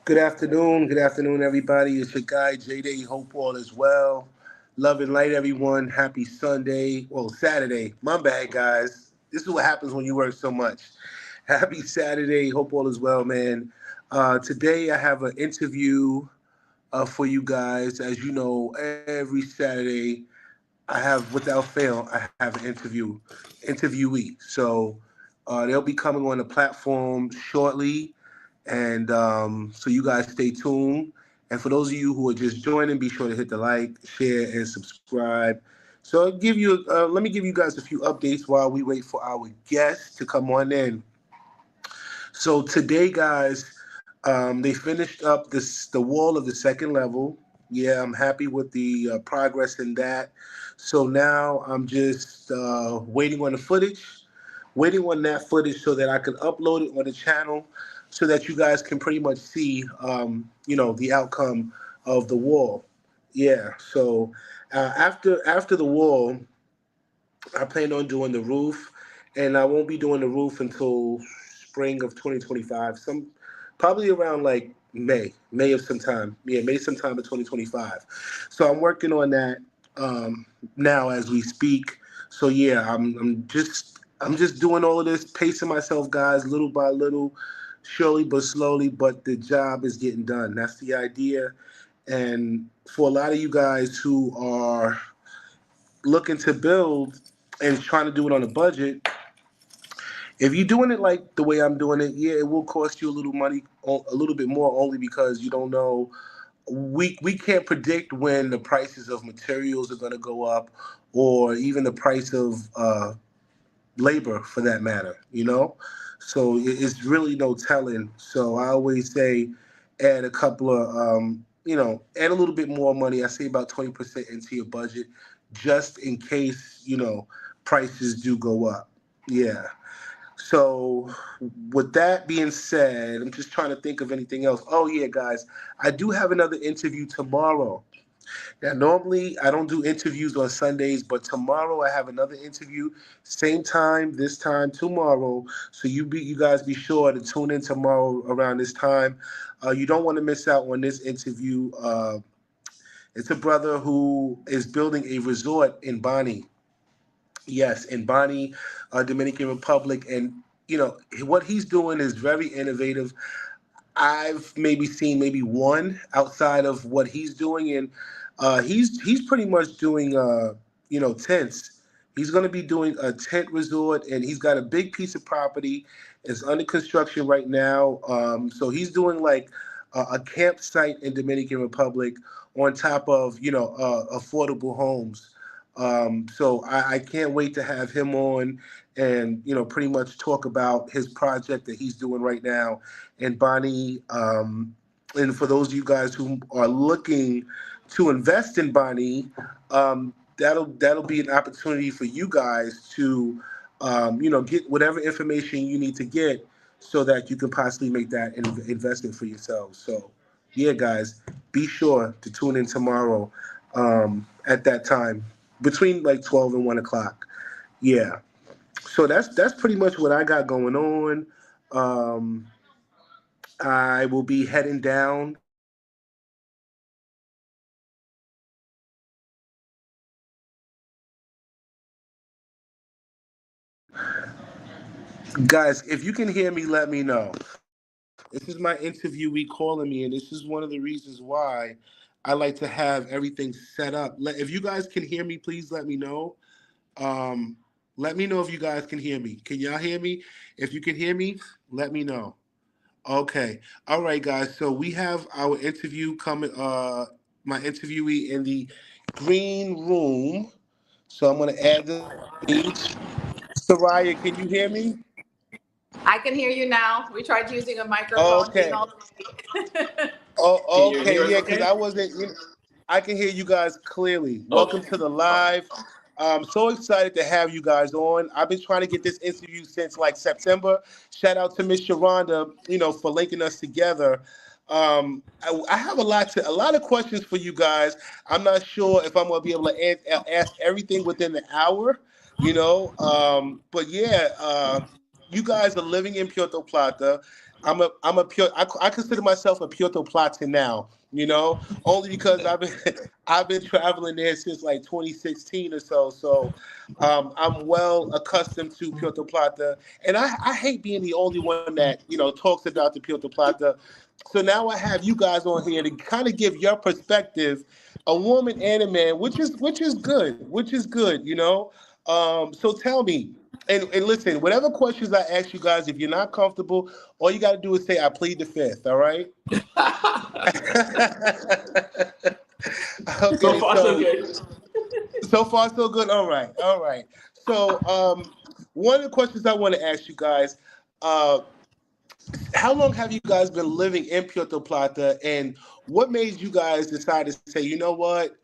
Good afternoon, everybody. It's your guy J Day. Hope all is well. Love and light, everyone. Happy Sunday. Well, Saturday. My bad, guys. This is what happens when you work so much. Happy Saturday. Hope all is well, man. Today I have an interview for you guys. As you know, every Saturday I have, without fail, I have an interviewee. So they'll be coming on the platform shortly, and so you guys stay tuned. And for those of you who are just joining, be sure to hit the like, share, and subscribe. So let me give you guys a few updates while we wait for our guests to come on in. So today, guys, they finished up the wall of the second level. Yeah, I'm happy with the progress in that. So now I'm just waiting on the footage, waiting on that footage so that I can upload it on the channel, so that you guys can pretty much see, the outcome of the wall. Yeah. So after the wall, I plan on doing the roof, and I won't be doing the roof until spring of 2025. Some probably around like May of sometime. Yeah, May sometime of 2025. So I'm working on that now as we speak. So yeah, I'm just doing all of this, pacing myself, guys, little by little, surely but slowly. But the job is getting done. That's the idea. And for a lot of you guys who are looking to build and trying to do it on a budget, if you're doing it like the way I'm doing it, yeah, it will cost you a little money, a little bit more, only because you don't know. We can't predict when the prices of materials are going to go up, or even the price of labor, for that matter. So it's really no telling. So I always say, add a couple of add a little bit more money. I say about 20% into your budget, just in case prices do go up. Yeah. So, with that being said, I'm just trying to think of anything else. Oh, yeah, guys, I do have another interview tomorrow. Now, normally I don't do interviews on Sundays, but tomorrow I have another interview, same time, this time tomorrow. So you guys be sure to tune in tomorrow around this time. You don't want to miss out on this interview. It's a brother who is building a resort in Bani. Yes, in Bani, Dominican Republic, and what he's doing is very innovative. I've maybe seen maybe one outside of what he's doing, and he's pretty much doing tents. He's going to be doing a tent resort, and he's got a big piece of property. It's under construction right now. So he's doing like a campsite in Dominican Republic on top of affordable homes. So I can't wait to have him on and pretty much talk about his project that he's doing right now. And Bonnie, and for those of you guys who are looking to invest in Bonnie, that'll be an opportunity for you guys to get whatever information you need to get, so that you can possibly make that an investment for yourselves. So yeah, guys, be sure to tune in tomorrow at that time, between like 12 and 1 o'clock. Yeah. So that's pretty much what I got going on. Um, I will be heading down Guys, if you can hear me, let me know. This is my interviewee calling me, and this is one of the reasons why I like to have everything set up. If you guys can hear me, please let me know. Um, Let me know if you guys can hear me. Can y'all hear me? If you can hear me, let me know. Okay. All right, guys. So we have our interview coming. My interviewee in the green room. So I'm gonna add the stage. Soraya, can you hear me? I can hear you now. We tried using a microphone, didn't Okay. all. Oh, Can you okay. hear us Yeah, because okay? I wasn't. I can hear you guys clearly. Okay. Welcome to the live. I'm so excited to have you guys on. I've been trying to get this interview since like September. Shout out to Miss Sharonda, for linking us together. I have a lot of questions for you guys. I'm not sure if I'm going to be able to ask everything within the hour. But yeah, you guys are living in Puerto Plata. I'm a pure. I consider myself a Puerto Plata now. Only because I've been I've been traveling there since like 2016 or so. So I'm well accustomed to Puerto Plata, and I hate being the only one that talks about the Puerto Plata. So now I have you guys on here to kind of give your perspective, a woman and a man, which is good, which is good. So tell me. And listen, whatever questions I ask you guys, if you're not comfortable, all you got to do is say, I plead the fifth, all right? So Okay, far, so so good. so far so good. All right, all right. So one of the questions I want to ask you guys, uh, how long have you guys been living in Puerto Plata, and what made you guys decide to say, you know what,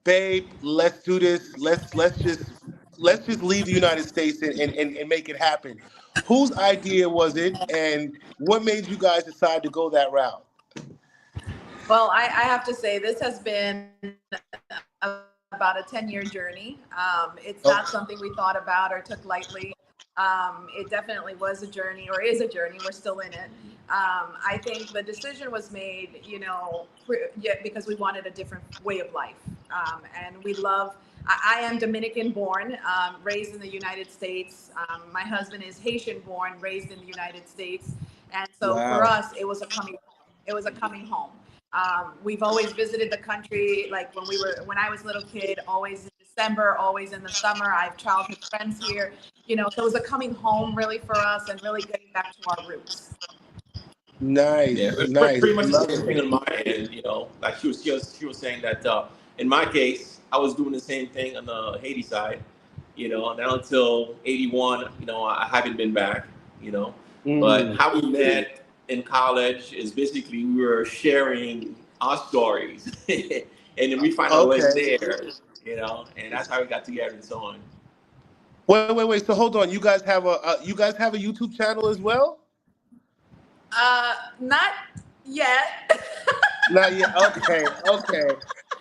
babe, let's do this. Let's just leave the United States and make it happen. Whose idea was it, and what made you guys decide to go that route? Well, I have to say this has been about a 10-year journey. It's not something we thought Oh, about or took lightly. It definitely was a journey or is a journey. We're still in it. I think the decision was made, yeah, because we wanted a different way of life. And we love, I am Dominican born, raised in the United States. My husband is Haitian born, raised in the United States. And so for wow. us, it was a coming home. It was a coming home. We've always visited the country, like when I was a little kid, always in December, always in the summer. I have childhood friends here, so it was a coming home really for us and really getting back to our roots. Yeah, Nice, it's nice. pretty much the Love same thing it. on my end. Like she was saying that in my case, I was doing the same thing on the Haiti side. Now until '81, I haven't been back. You know, but Mm. how we met in college is basically we were sharing our stories, and then we find out what's Okay. there. And that's how we got together and so on. Wait. So hold on. You guys have a YouTube channel as well? Not yet. Not yet. Okay. Okay.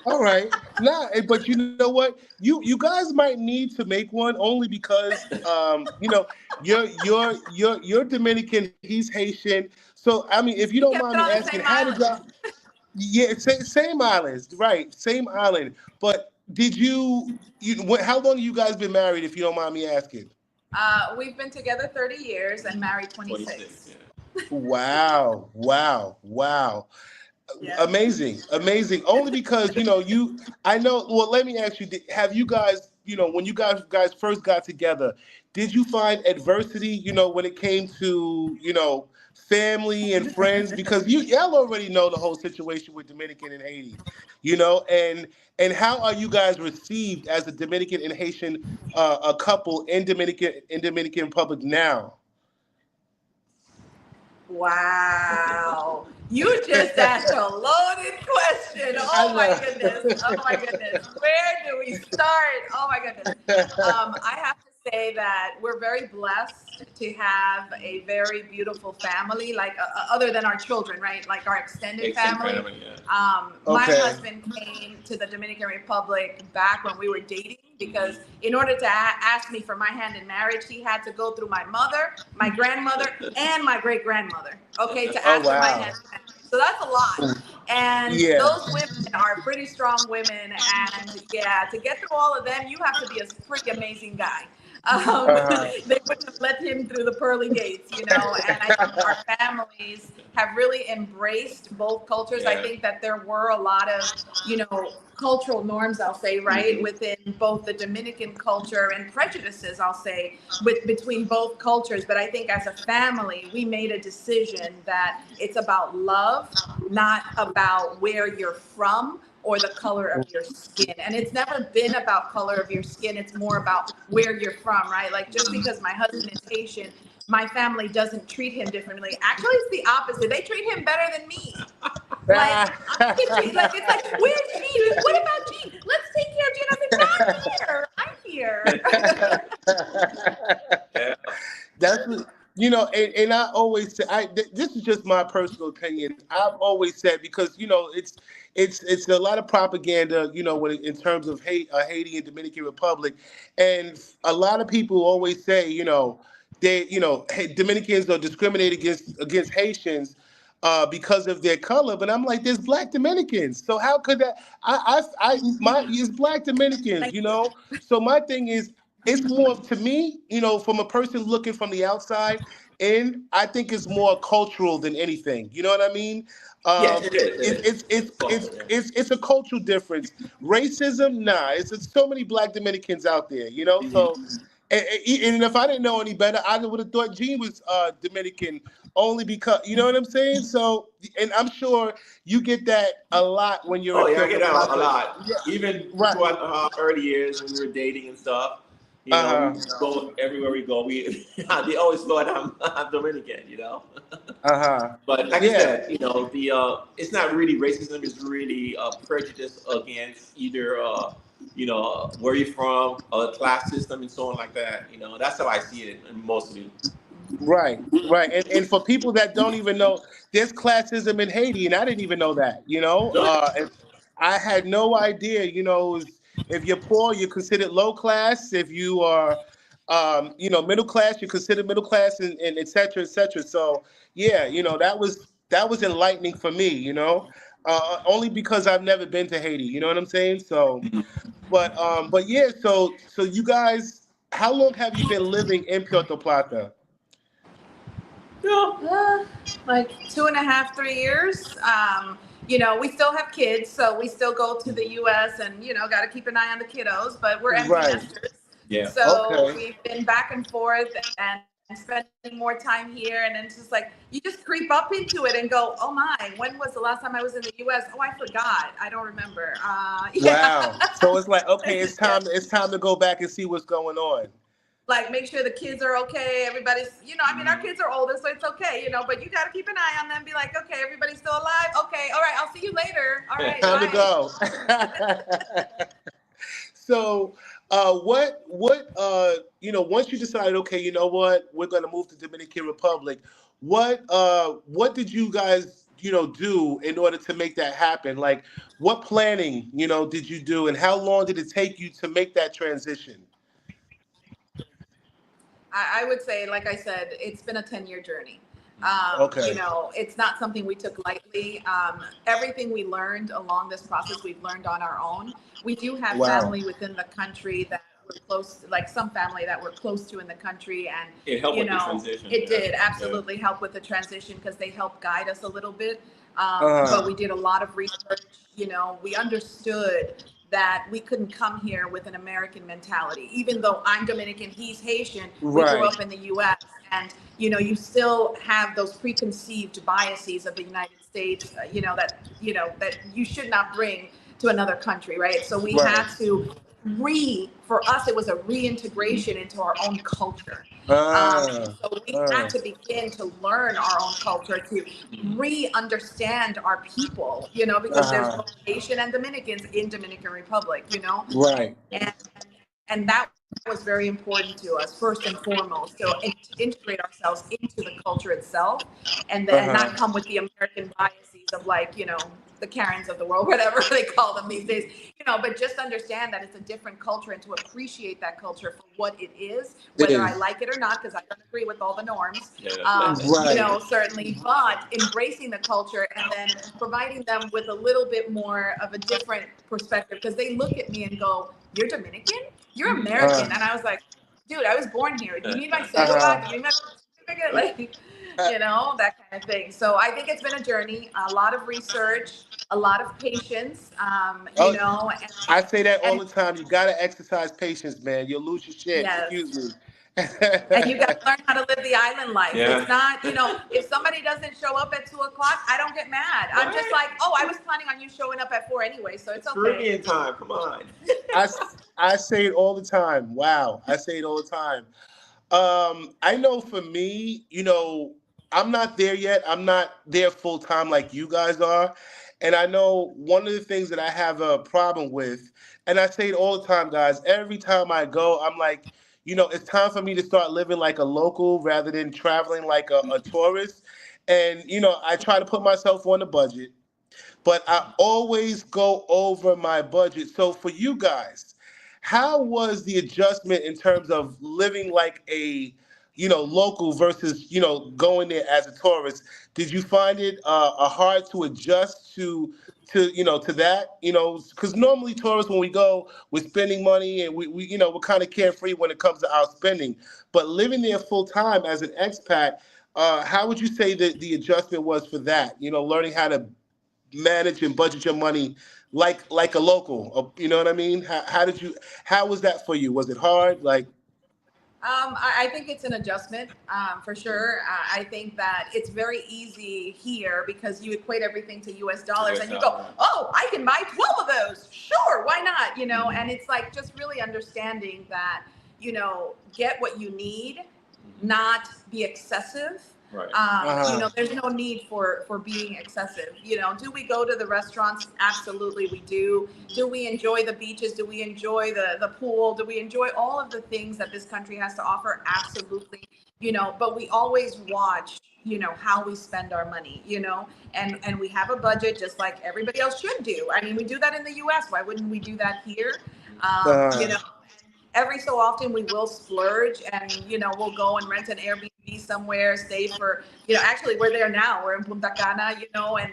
All right. Nah, but you know what? You guys might need to make one only because you're Dominican, he's Haitian. So I mean, if you don't We mind kept me it on the asking, same how did y'all? island. Yeah, same islands, right? Same island. But did how long have you guys been married, if you don't mind me asking? We've been together 30 years and married 26. 26. Yeah. Wow, wow, wow. Yeah. Amazing, amazing. Only because I know. Well, let me ask you: have you guys, when you guys first got together, did you find adversity, when it came to family and friends? Because y'all already know the whole situation with Dominican and Haiti, and how are you guys received as a Dominican and Haitian a couple in Dominican Republic now? Wow. You just asked a loaded question. I Oh my know. goodness. Oh my goodness. Where do we start? Oh my goodness. I have to say that we're very blessed to have a very beautiful family, like other than our children, right? Like our extended Extended family. family. Yeah. My Okay. husband came to the Dominican Republic back when we were dating because in order to ask me for my hand in marriage, he had to go through my mother, my grandmother, and my great grandmother, okay, to Oh ask for my wow. hand in marriage. So that's a lot. And Yeah. those women are pretty strong women. And yeah, to get through all of them, you have to be a pretty amazing guy. Uh-huh. They wouldn't have let him through the pearly gates. And I think our families have really embraced both cultures. I Yeah. think that there were a lot of, cultural norms, I'll say, right, Hmm. within both the Dominican culture and prejudices, I'll say, between both cultures. But I think as a family, we made a decision that it's about love, not about where you're from or the color of your skin. And it's never been about color of your skin. It's more about where you're from, right? Like just because my husband is Haitian, my family doesn't treat him differently. Actually, it's the opposite. They treat him better than me. Like I get treated like it's like, where's Gene? What about Gene? Let's take care of Gene. I said, I'm here. I'm here. Yeah. That's what and I always say, this is just my personal opinion. I've always said, because it's a lot of propaganda, in terms of Haiti and Dominican Republic, and a lot of people always say, Dominicans are discriminated against Haitians because of their color. But I'm like, there's black Dominicans, so how could that? My it's black Dominicans, Thank you you. know. So my thing is, it's more to me, from a person looking from the outside in. I think it's more cultural than anything. You know what I mean? Yes, Um, it is. It it, is. it's it's It's culture. it's Yeah. it's a cultural difference. Racism, nah. It's so many black Dominicans out there, So, Hmm. and if I didn't know any better, I would have thought Gene was Dominican only because you know what I'm saying. So, and I'm sure you get that a lot when you're Oh in yeah, I Puerto get that a Plata. lot. Yeah, Even right. throughout early years when we were dating and stuff, we Uh go everywhere we go. We they always thought I'm Dominican. huh. Uh huh. But like I Yeah. said, the it's not really racism. It's really prejudice against either where you're from, class system, and so on like that. That's how I see it mostly. Right, right. And for people that don't even know, there's classism in Haiti, and I didn't even know that, and I had no idea, if you're poor, you're considered low class. If you are, middle class, you're considered middle class, and et cetera, et cetera. So, yeah, that was enlightening for me, only because I've never been to Haiti, you know what I'm saying? So, but yeah, so you guys, how long have you been living in Puerto Plata? Yeah. Like 2.5, 3 years. We still have kids, so we still go to the U.S. and got to keep an eye on the kiddos. But we're empty Right. nesters, Yeah. so Okay. we've been back and forth and spending more time here. And then it's just like you just creep up into it and go, "Oh my, when was the last time I was in the U.S.? Oh, I forgot. I don't remember." Yeah. Wow. So it's like, okay, it's Yeah. time. It's time to go back and see what's going on. Like make sure the kids are okay. Everybody's, I mean, our Mhm. kids are older, so it's okay, but you got to keep an eye on them. Be like, okay, everybody's still alive. Okay, all right, I'll see you later. All right, Time to bye. go. So, once you decided, okay, you know what, we're gonna move to Dominican Republic. What did you guys, do in order to make that happen? Like, what planning, did you do, and how long did it take you to make that transition? I would say, like I said, it's been a 10-year journey. Okay. It's not something we took lightly. Everything we learned along this process, we've learned on our own. We do have Wow. family within the country that we're close, like some family that we're close to in the country, and It helped with the transition. it Yeah. did Yeah. absolutely help with the transition because they helped guide us a little bit. But Uh. we did a lot of research. We understood that we couldn't come here with an American mentality. Even though I'm Dominican, he's Haitian, we grew Right. up in the US, and you still have those preconceived biases of the United States, that you should not bring to another country, right? So we Right. had to for us, it was a reintegration into our own culture. Uh. So we had Uh. to begin to learn our own culture, to Mhm. re-understand our people, because there's Uh. both Haitian and Dominicans in Dominican Republic, Right. and that was very important to us first and foremost. So and to integrate ourselves into the culture itself, and not Uh-huh. come with the American biases of like the Karens of the world, whatever they call them these days, but just understand that it's a different culture and to appreciate that culture for what it is, It whether I is. like it or not, because I don't agree with all the norms. Yeah. That's it. Right. Certainly, but embracing the culture and then providing them with a little bit more of a different perspective because they look at me and go, "You're Dominican? You're Uh, American?" And I was like, "Dude, I was born here. Do you need my uh-huh. certificate? Do you need my certificate?" Like, that kind of thing. So I think it's been a journey, a lot of research, a lot of patience, Oh, I say that all and the time. You gotta exercise patience, man. You'll lose your shit. Excuse yes. me. And you got to learn how to live the island life. It's Yeah. not, if somebody doesn't show up at 2 o'clock, I don't get mad. I'm just Right. like, oh, I was planning on you showing up at 4 anyway, so it's It's okay. Caribbean time. Come on. I, I say it all the time. Wow. I say it all the time. I know for me, I'm not there yet. I'm not there full time like you guys are. And I know one of the things that I have a problem with, and I say it all the time, guys, every time I go, I'm like, it's time for me to start living like a local rather than traveling like a tourist. And, I try to put myself on a budget, but I always go over my budget. So for you guys, how was the adjustment in terms of living like local versus, going there as a tourist. Did you find it hard to adjust to that? Because normally tourists, when we go, we're spending money and we're kind of carefree when it comes to our spending. But living there full time as an expat, how would you say that the adjustment was for that? Learning how to manage and budget your money like a local. You know what I mean? How was that for you? Was it hard? Like, I think it's an adjustment for sure. I think that it's very easy here because you equate everything to US dollars US and you go, dollar. oh, I can buy 12 of those. Sure, why not? Mhm. And it's like just really understanding that, get what you need, Mhm. not be excessive. Right. uh-huh, There's no need for being excessive. Do we go to the restaurants? Absolutely, we do. Do we enjoy the beaches? Do we enjoy the pool? Do we enjoy all of the things that this country has to offer? Absolutely. But we always watch, how we spend our money, and we have a budget just like everybody else should do. I mean, we do that in the US. Why wouldn't we do that here? uh-huh, Every so often we will splurge and we'll go and rent an Airbnb somewhere, stay for actually we're there now, we're in Punta Cana, and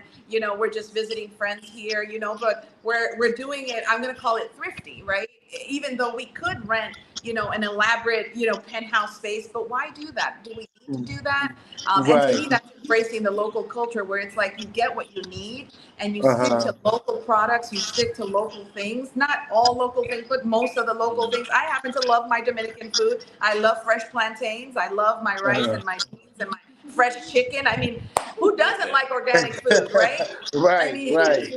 we're just visiting friends here, but we're doing it, I'm going to call it thrifty, right? Even though we could rent an elaborate penthouse space, but why do that? Do we need to do that? And to right. me that's embracing the local culture where it's like you get what you need and you stick Uh-huh, to local products, you stick to local things, not all local things, but most of the local things. I happen to love my Dominican food. I love fresh plantains. I love my rice uh-huh. and my beans and my fresh chicken. I mean, who doesn't like organic food, right? I Right, mean, right.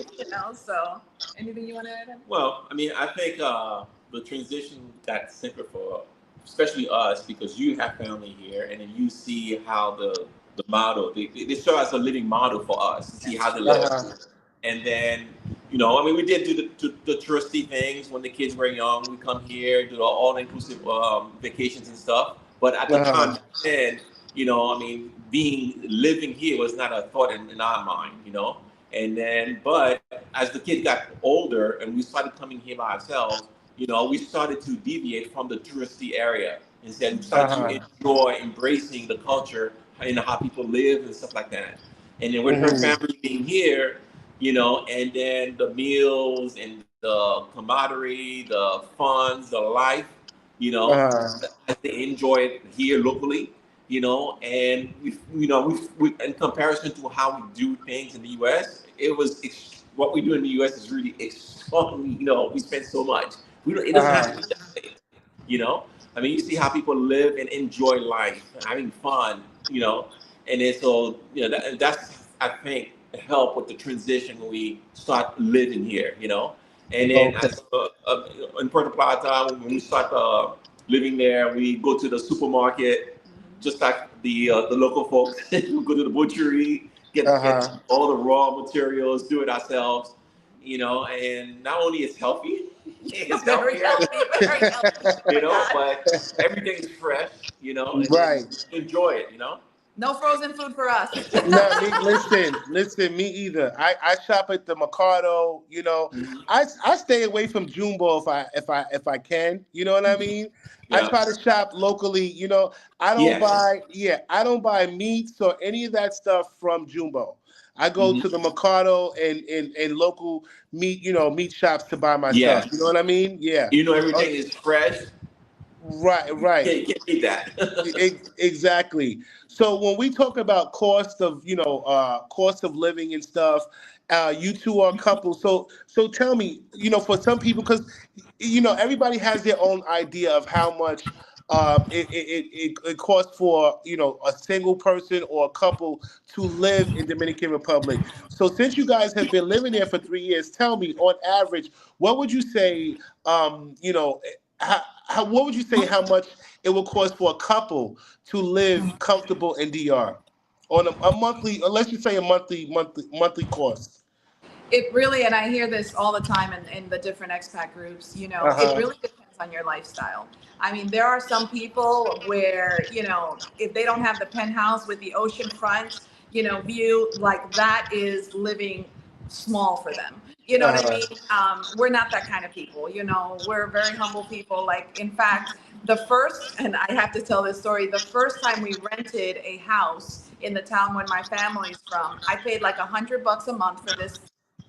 so anything you want to add? Well, I mean, I think the transition got simpler for, especially us, because you have family here, and then you see how the model they show us a living model for us to see how they live, Uh-huh, and then I mean, we did do the touristy things when the kids were young. We come here, do all inclusive vacations and stuff. But at the uh-huh, time then, I mean, being living here was not a thought in our mind. And then, but as the kid got older and we started coming here by ourselves, we started to deviate from the touristy area and said we started to uh-huh. enjoy embracing the culture and how people live and stuff like that. And then with her Hmm. family being here, and then the meals and the camaraderie, the funds, the life, you know, Uh-huh. as they enjoy it here locally, and in comparison to how we do things in the U.S., what we do in the U.S. is really extraordinary. We spend so much. It doesn't have to Uh-huh. be that way. You know, I mean, you see how people live and enjoy life, having fun. And then so that's I think help with the transition when we start living here. And then Okay. as in Puerto Plata, when we start living there, we go to the supermarket, just like the local folks. We go to the butchery, get Uh-huh. all the raw materials, do it ourselves. And not only it's healthy, it's Very healthier, healthy, very healthy. Oh my God. but everything is fresh, and then Right. enjoy it. No frozen food for us. No, listen, me either. I shop at the Mercado. Mhm. I stay away from Jumbo if I can. You know what I mean? I Yeah. try to shop locally. Yes. I don't buy meats or any of that stuff from Jumbo. I go to Hmm. the Mercado and local meat shops to buy my stuff. You know Yes. what I mean? Yeah. Uh, Everything is fresh. right, right. You can't beat that. Exactly. So when we talk about cost of living and stuff, you two are a couple. So tell me, for some people, because everybody has their own idea of how much it costs for a single person or a couple to live in Dominican Republic. So since you guys have been living there for 3 years, tell me on average, what would you say? What would you say how much it will cost for a couple to live comfortable in DR on a monthly, or let's just say a monthly cost. It really, and I hear this all the time in the different expat groups, Uh it huh. really depends on your lifestyle. I mean, there are some people where, if they don't have the penthouse with the ocean front, view, like that is living small for them. You know what I Uh-huh. mean? We're not that kind of people. You know, we're very humble people. Like, in fact, the first, and I have to tell this story, the first time we rented a house in the town where my family's from, I paid like $100 a month for this,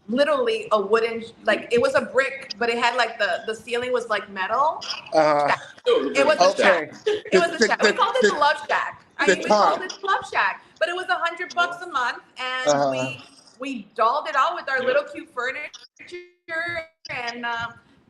literally a wooden, like it was a brick, but it had like the ceiling was like metal. Uh-huh. Shack. It It was was a a shack. shack. Okay. It was a shack. We called it the love shack. I The mean, we called top. it the love shack, but it was $100 a month, and Uh-huh. we dolled it out with our Yep. little cute furniture, and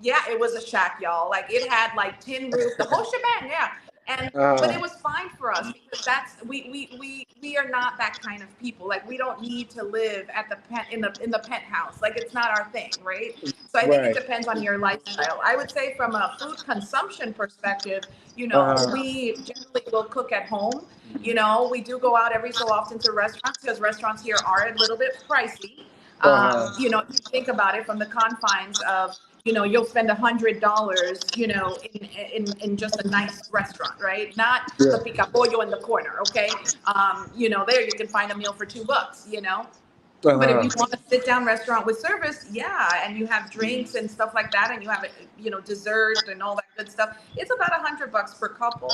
yeah, it was a shack, y'all. Like, it had like tin roof, the whole shebang, yeah. And but it Uh-huh. was fine for us because that's we are not that kind of people. Like, we don't need to live at the pent in the penthouse. Like, it's not our thing, right? So I think it Right. depends on your lifestyle. I would say from a food consumption perspective, Uh-huh. we generally will cook at home. We do go out every so often to restaurants because restaurants here are a little bit pricey. Uh-huh. If you think about it from the confines of, you'll spend $100, in just a nice restaurant, right? Not Yeah. the pica pollo in the corner, okay? There you can find a meal for $2. But if Uh-huh. you want a sit down restaurant with service, yeah, and you have drinks and stuff like that, and you have dessert and all that good stuff, it's about $100 per couple.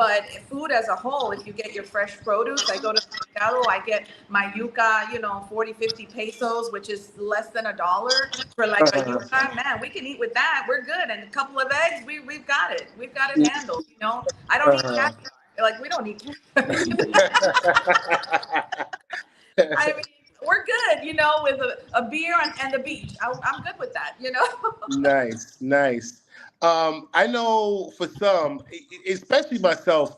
But food as a whole, if you get your fresh produce, I go to the mercado, I get my yuca, 40, 50 pesos, which is less than $1 for like a Uh-huh. yuca. Man, we can eat with that. We're good. And a couple of eggs, we've got it. We've got it handled. I don't eat Uh-huh. caviar. Like, we don't eat caviar. I mean, we're good, with a beer and the beach. I'm good with that. Nice, nice. I know for some, especially myself,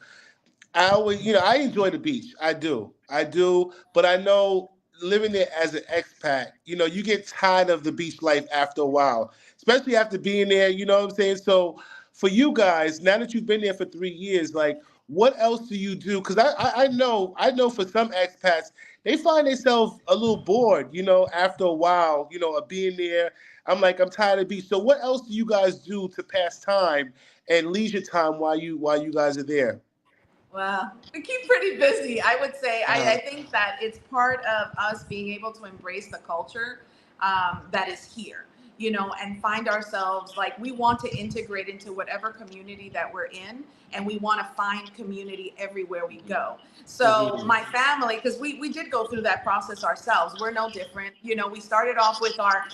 I always, I enjoy the beach. I do. But I know living there as an expat, you get tired of the beach life after a while, especially after being there. You know what I'm saying? So for you guys, now that you've been there for 3 years, like, what else do you do? Because I know for some expats, they find themselves a little bored, after a while, of being there. I'm tired of the beach. So what else do you guys do to pass time and leisure time while you guys are there? Well, we keep pretty busy, I would say. Uh, I think that it's part of us being able to embrace the culture that is here, and find ourselves like we want to integrate into whatever community that we're in, and we want to find community everywhere we go. So, mhm. my family, because we did go through that process ourselves, we're no different. We started off with our,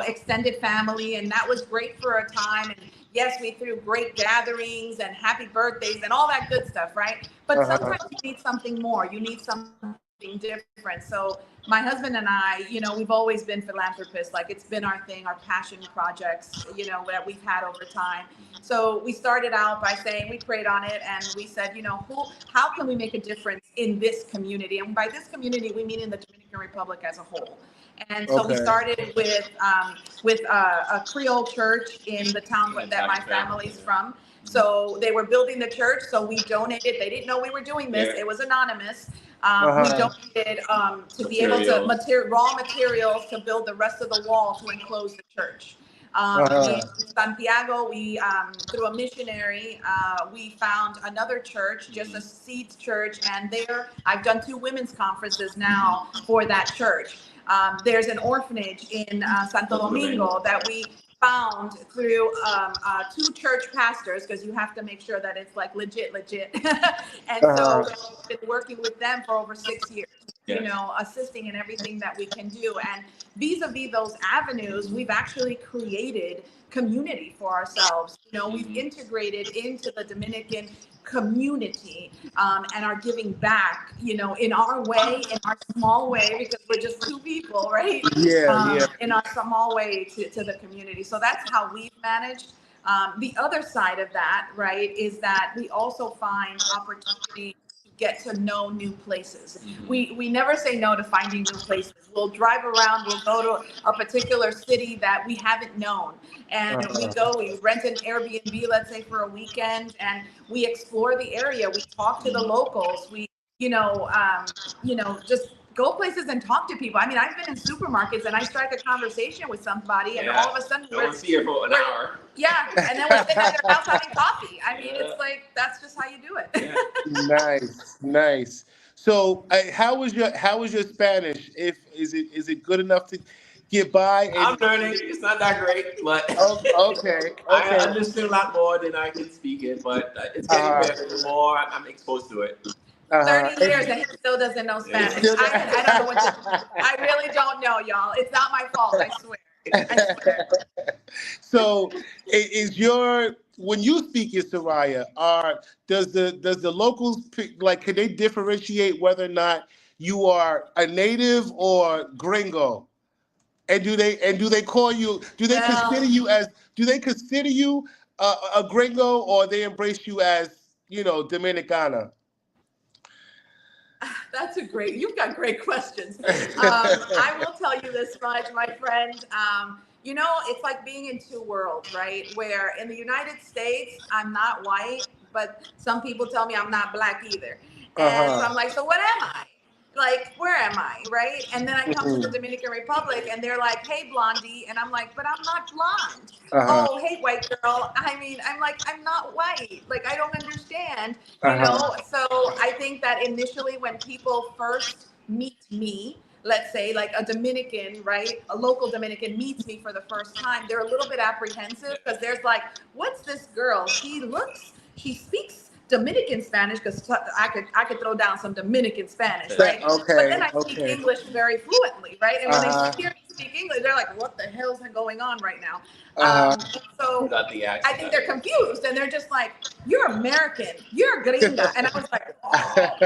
extended family, and that was great for a time. And yes, we threw great gatherings and happy birthdays and all that good stuff, right? But Uh-huh. sometimes you need something more. You need something different. So my husband and I, we've always been philanthropists. Like, it's been our thing, our passion projects, that we've had over time. So we started out by saying we prayed on it and we said, how can we make a difference in this community? And by this community, we mean in the Dominican Republic as a whole. And so we Okay. started with a Creole church in the town And that my Italian family. family's from. So they were building the church. So we donated. They didn't know we were doing this. Yeah. It was anonymous. We Uh-huh. donated to be able to Materials. raw materials to build the rest of the wall to enclose the church. In Uh-huh. Santiago, we through a missionary, we found another church, just a seeds church, and there I've done 2 women's conferences now for that church. There's an orphanage in Santo Santo Domingo Domingo. that we found through 2 church pastors, because you have to make sure that it's like legit. And so Uh-huh. we've been working with them for over 6 years, Yes. assisting in everything that we can do. And vis-a-vis those avenues, we've actually created community for ourselves. We've integrated into the Dominican community, and are giving back, in our way, in our small way, because we're just 2 people, right? Yeah, yeah. In our small way to the community. So that's how we've managed. The other side of that, right, is that we also find opportunity to get to know new places. We never say no to finding new places. We'll drive around, we'll go to a particular city that we haven't known, and Uh-huh. we rent an Airbnb, let's say for a weekend, and we explore the area. We talk to the locals. We, just go places and talk to people. I mean, I've been in supermarkets and I strike a conversation with somebody, and all Yeah. of a sudden No one's here for an hour. yeah, and then we're sitting at their house having coffee. I mean, Yeah. it's like that's just how you do Yeah. it. Nice, nice. So, how was your Spanish? If is it good enough to? get by I'm and learning. It's not that great, but okay, I okay. understand a lot more than I can speak it. But it's getting Uh-huh. better the more I'm exposed to it. Uh-huh. 30 years and he still doesn't know Yeah. Spanish. I don't know what to, I really don't know, y'all. It's not my fault, I swear. I swear. So is your when you speak in Soraya, does the locals like can they differentiate whether or not you are a native or gringo? And do they call you? Do they consider Well, you as? Do they consider you a gringo, or they embrace you as Dominicana? that's a great, you've got great questions. I will tell you this much, my friend. It's like being in two worlds, right? Where in the United States, I'm not white, but some people tell me I'm not black either. And so Uh-huh. I'm like, so what am I? Like, where am I? Right. And then I come to the Mhm. Dominican Republic and they're like, hey, blondie. And I'm like, but I'm not blonde. Uh-huh. Oh, hey, white girl. I mean, I'm like, I'm not white. Like, I don't understand, Uh-huh. So I think that initially when people first meet me, let's say like a Dominican, right? A local Dominican meets me for the first time, they're a little bit apprehensive because there's like, what's this girl? She speaks Dominican Spanish because I could throw down some Dominican Spanish, right? But then Okay. I speak Okay. English very fluently, right? And when they Uh-huh. hear me speak English, they're like, what the hell's going on right now? Uh-huh. So Got the I accent. think they're confused and they're just like, you're American, you're gringa. And I was like, oh,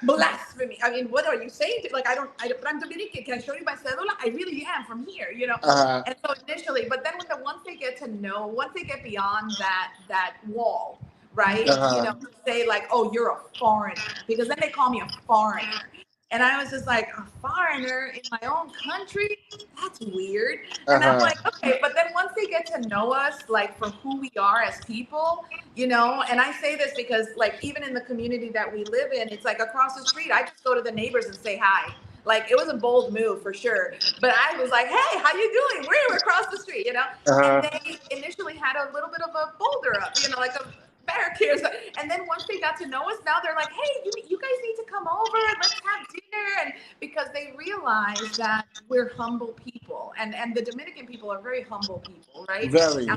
blasphemy. I mean, what are you saying? Like, but I'm Dominican. Can I show you my cedula? I really am from here. Uh-huh. And so initially, but then once they get to know, once they get beyond that wall, right? Uh-huh. Say like, oh, you're a foreigner, because then they call me a foreigner. And I was just like, a foreigner in my own country? That's weird. And I'm Uh-huh. like, okay, but then once they get to know us, like for who we are as people, and I say this because like even in the community that we live in, it's like across the street, I just go to the neighbors and say hi. Like it was a bold move for sure. But I was like, hey, how you doing? We're across the street. And Uh-huh. they initially had a little bit of a boulder up, like a barricade. And then once they got to know us, now they're like, hey, you guys need to come over and let's have dinner. And because they realize that we're humble people, and the Dominican people are very humble people, right? Very.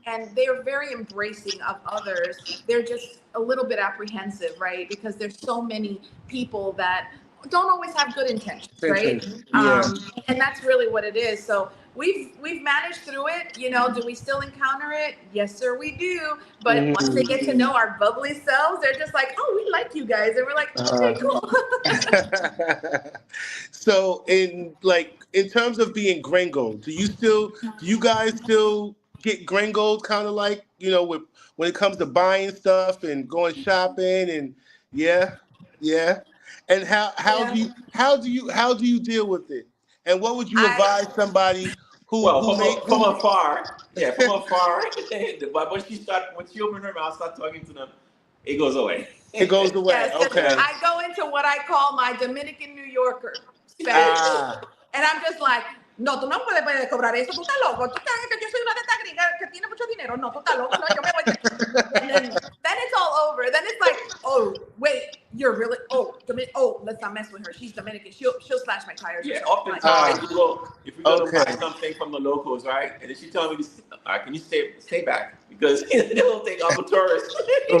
And they're very embracing of others. They're just a little bit apprehensive, right? Because there's so many people that don't always have good intentions, right? Attention. Yeah. And that's really what it is. So we've managed through it. Do we still encounter it? Yes, sir, we do. But once they get to know our bubbly selves, they're just like, oh, we like you guys, and we're like, okay, cool. So in terms of being gringo, do you guys still get gringoed kind of like, with when it comes to buying stuff and going shopping and yeah, yeah. And Yeah. how do you deal with it? And what would you I advise somebody who Well, who may from who afar, yeah, from afar. But when she opened her mouth, start talking to them, it goes away. it goes away? Yes, Okay. I go into what I call my Dominican New Yorker Spanish. Ah. And I'm just like, no, tú no puedes cobrar eso, tú estás loco. Tú estás que yo soy una de estas gringas que tiene mucho dinero. No, tú estás loco, no, yo me voy de aquí. And then it's all over. Then it's like, oh, wait, you're really, let's not mess with her. She's Dominican. She'll slash my tires. Yeah, Like, oftentimes if we go to buy Okay. something from the locals, right, and then she tells me, all right, can you stay back because they'll think I'm a tourist.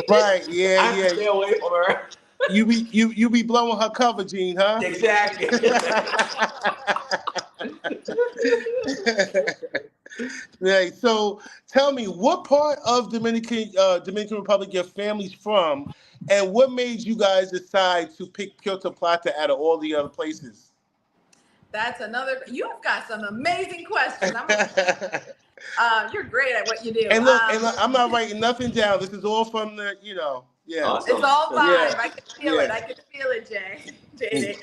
Right. I Yeah. have to Yeah. stay away from her. You be blowing her cover, Gene, huh? Exactly. Right. So tell me, what part of Dominican Republic your family's from, and what made you guys decide to pick Puerto Plata out of all the other places? that's another, you've got some amazing questions. You're great at what you do. And look, I'm not writing nothing down. This is all from yeah. Awesome. It's all vibe. Yeah. I can feel it. Yeah. I can feel it, JD.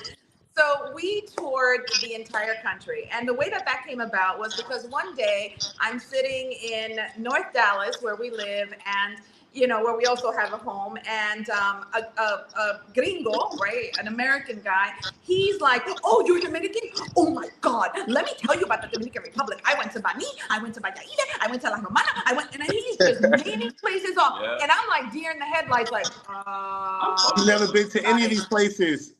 So we toured the entire country. And the way that came about was because one day I'm sitting in North Dallas where we live and, where we also have a home, and a gringo, right, an American guy, he's like, oh, you're Dominican? Oh my God, let me tell you about the Dominican Republic. I went to Bani, I went to Valladolid, I went to La Romana, and he's just naming places off. Yeah. And I'm like deer in the headlights, like, You've never been to any of these places.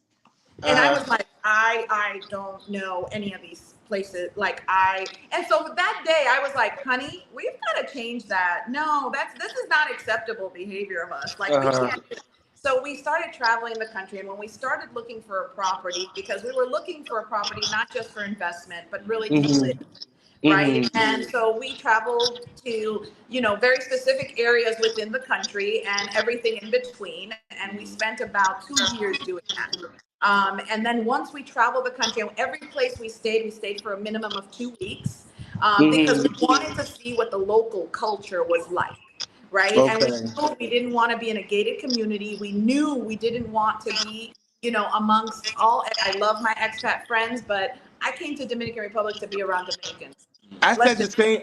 and I was like, I don't know any of these places. And so that day I was like, honey, we've got to change that. No, this is not acceptable behavior of us. Like, we Uh-huh. can't. So we started traveling the country, and when we started looking for a property, because we were looking for a property not just for investment, but really to live, Mm-hmm. right? Mm-hmm. And so we traveled to, very specific areas within the country and everything in between. And we spent about 2 years doing that. And then once we traveled the country, and every place we stayed for a minimum of 2 weeks, because we Mm-hmm. wanted to see what the local culture was like. Right. And we Okay. knew we didn't want to be in a gated community. We knew we didn't want to be, amongst all. I love my expat friends, but I came to Dominican Republic to be around Dominicans. I Let's said the just same.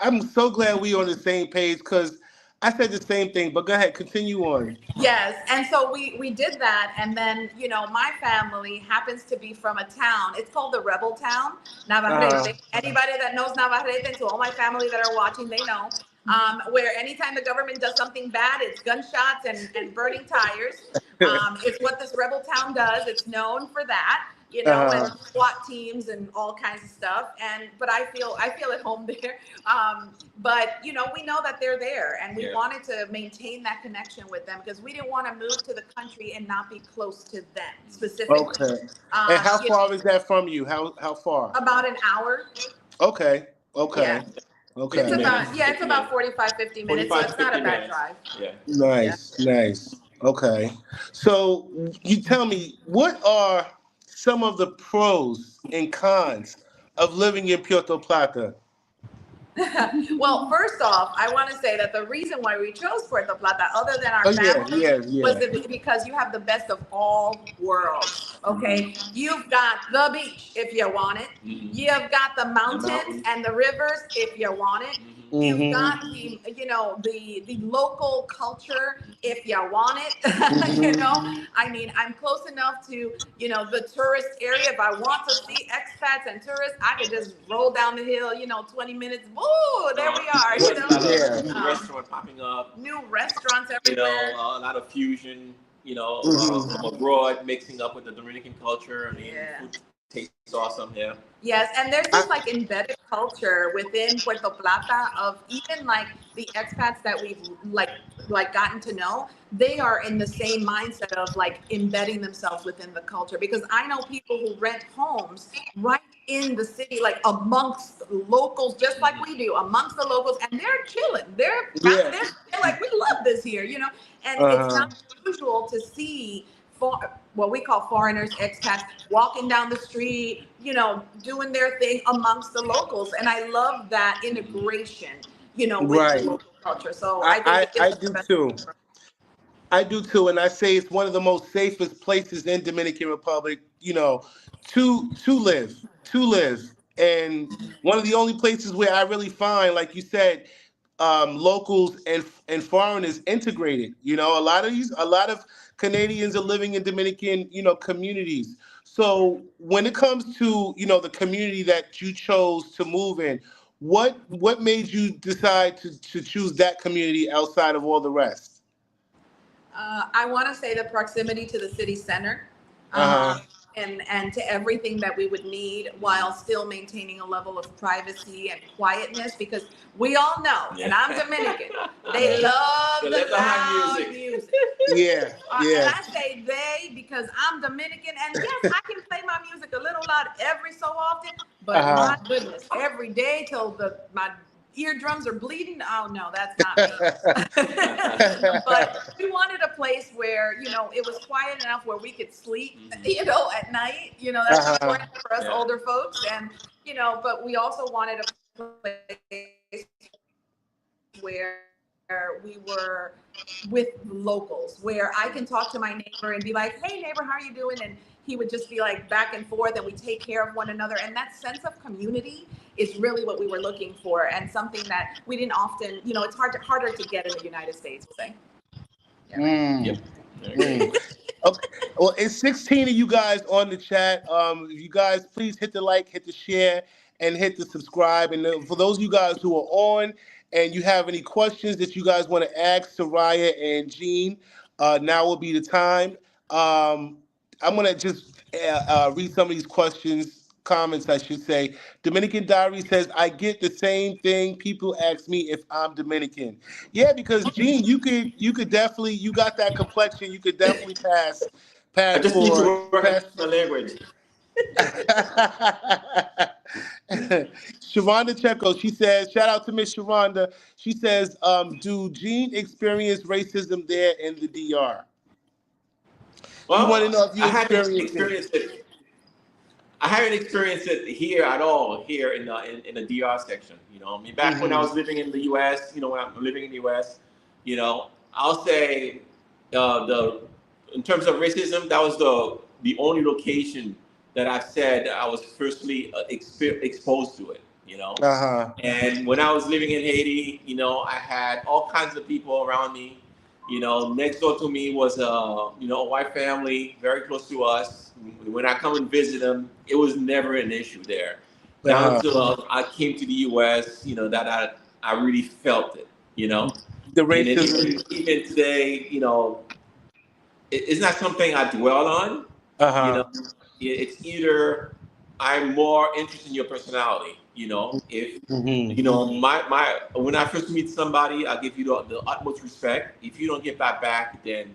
I'm so glad we on the same page because I said the same thing. But go ahead, continue on. Yes, and so we did that, and then my family happens to be from a town. It's called the Rebel Town, Uh-huh. Navarrete. Anybody that knows Navarrete, and to all my family that are watching, they know. Where anytime the government does something bad, it's gunshots and burning tires. It's what this Rebel Town does. It's known for that. And Uh-huh. SWAT teams and all kinds of stuff. But I feel at home there. But we know that they're there, and we wanted to maintain that connection with them because we didn't want to move to the country and not be close to them specifically. Okay. And how You know, far is that from you? How far? about an hour. Okay. Yeah, Okay. it's 50 Okay. about minutes. yeah, it's 50 about minutes. 45, 50 minutes, so 45 to it's not a 50 bad minutes. drive. Yeah. Yeah. Nice. Nice. Okay. So you tell me, what are some of the pros and cons of living in Puerto Plata? Well, first off, I want to say that the reason why we chose Puerto Plata, other than our Oh yeah, family, yeah, was yeah. because you have the best of all worlds. Okay, you've got the beach if you want it. You've got the The mountains mountains. and the rivers if you want it. You've got Mm-hmm. the local culture if you want it. Mm-hmm. I mean, I'm close enough to the tourist area. If I want to see expats and tourists, I could just roll down the hill. 20 minutes. Woo! There we are. There's a lot of Yeah. new Um, restaurant popping up. New restaurants everywhere. A lot of fusion. Mm-hmm. From abroad mixing up with the Dominican culture. I mean, Yeah. food tastes awesome here. Yes, and there's I, this like embedded culture within Puerto Plata of even like the expats that we've like gotten to know. They are in the same mindset of like embedding themselves within the culture because I know people who rent homes right in the city, like amongst locals, just like we do, amongst the locals, and they're chilling. yeah. They're like, we love this here, and it's Uh-huh. not usual to see what we call foreigners, expats, walking down the street, doing their thing amongst the locals. And I love that integration, with the Right. local culture. So I, I think I it gives I us the do best. too. I do too, and I say it's one of the most safest places in Dominican Republic, to live, and one of the only places where I really find, like you said, locals and foreigners integrated. A lot of Canadians are living in Dominican, communities. So when it comes to, the community that you chose to move in, what made you decide to choose that community outside of all the rest? I want to say the proximity to the city center, Uh huh. um, and to everything that we would need while still maintaining a level of privacy and quietness. Because we all know, and I'm Dominican, they love They the love the high loud music. music. Yeah, And yeah. I say they because I'm Dominican, and yes, I can play my music a little loud every so often. But Uh my goodness, every day till my eardrums are bleeding. Oh no, that's not me. But huh. we wanted a place where it was quiet enough where we could sleep, at night. That's Uh-huh. important for us Yeah. older folks, and but we also wanted a place where we were with locals, where I can talk to my neighbor and be like, "Hey, neighbor, how are you doing?" And he would just be like back and forth, and we take care of one another. And that sense of community is really what we were looking for, and something that we didn't often. It's harder to get in the United States. We'll say, yeah. Yep. Mm, I agree. mm. Okay. Well, it's 16 of you guys on the chat. You guys, please hit the like, hit the share, and hit the subscribe. And for those of you guys who are on and you have any questions that you guys want to ask Soraya and Jean, now will be the time. I'm gonna just read some of these questions comments, I should say. Dominican Diary says, I get the same thing. People ask me if I'm Dominican. Yeah, because Gene, you could definitely, you got that complexion. You could definitely I pass just need to for work on my pass. language. Sharonda Checo, she says, shout out to Miss Sharonda. She says, do Gene experience racism there in the DR? You want to Well, know if you I haven't experience it? experienced it. I haven't experienced it here at all here in the DR section. I mean, back when I Hmm. was living in the U.S., when I'm living in the U.S., I'll say the in terms of racism, that was the only location that I've said I was firstly exposed to it. Uh-huh. And when I was living in Haiti, I had all kinds of people around me. Next door to me was a white family very close to us. When I come and visit them, it was never an issue there. Now Uh-huh. until I came to the U.S., that I really felt it. The And then racism. even today, it's not something I dwell on. You know, Uh-huh. it's either I'm more interested in your personality. If Hmm. my when I first meet somebody, I give you the utmost respect. If you don't get that back, then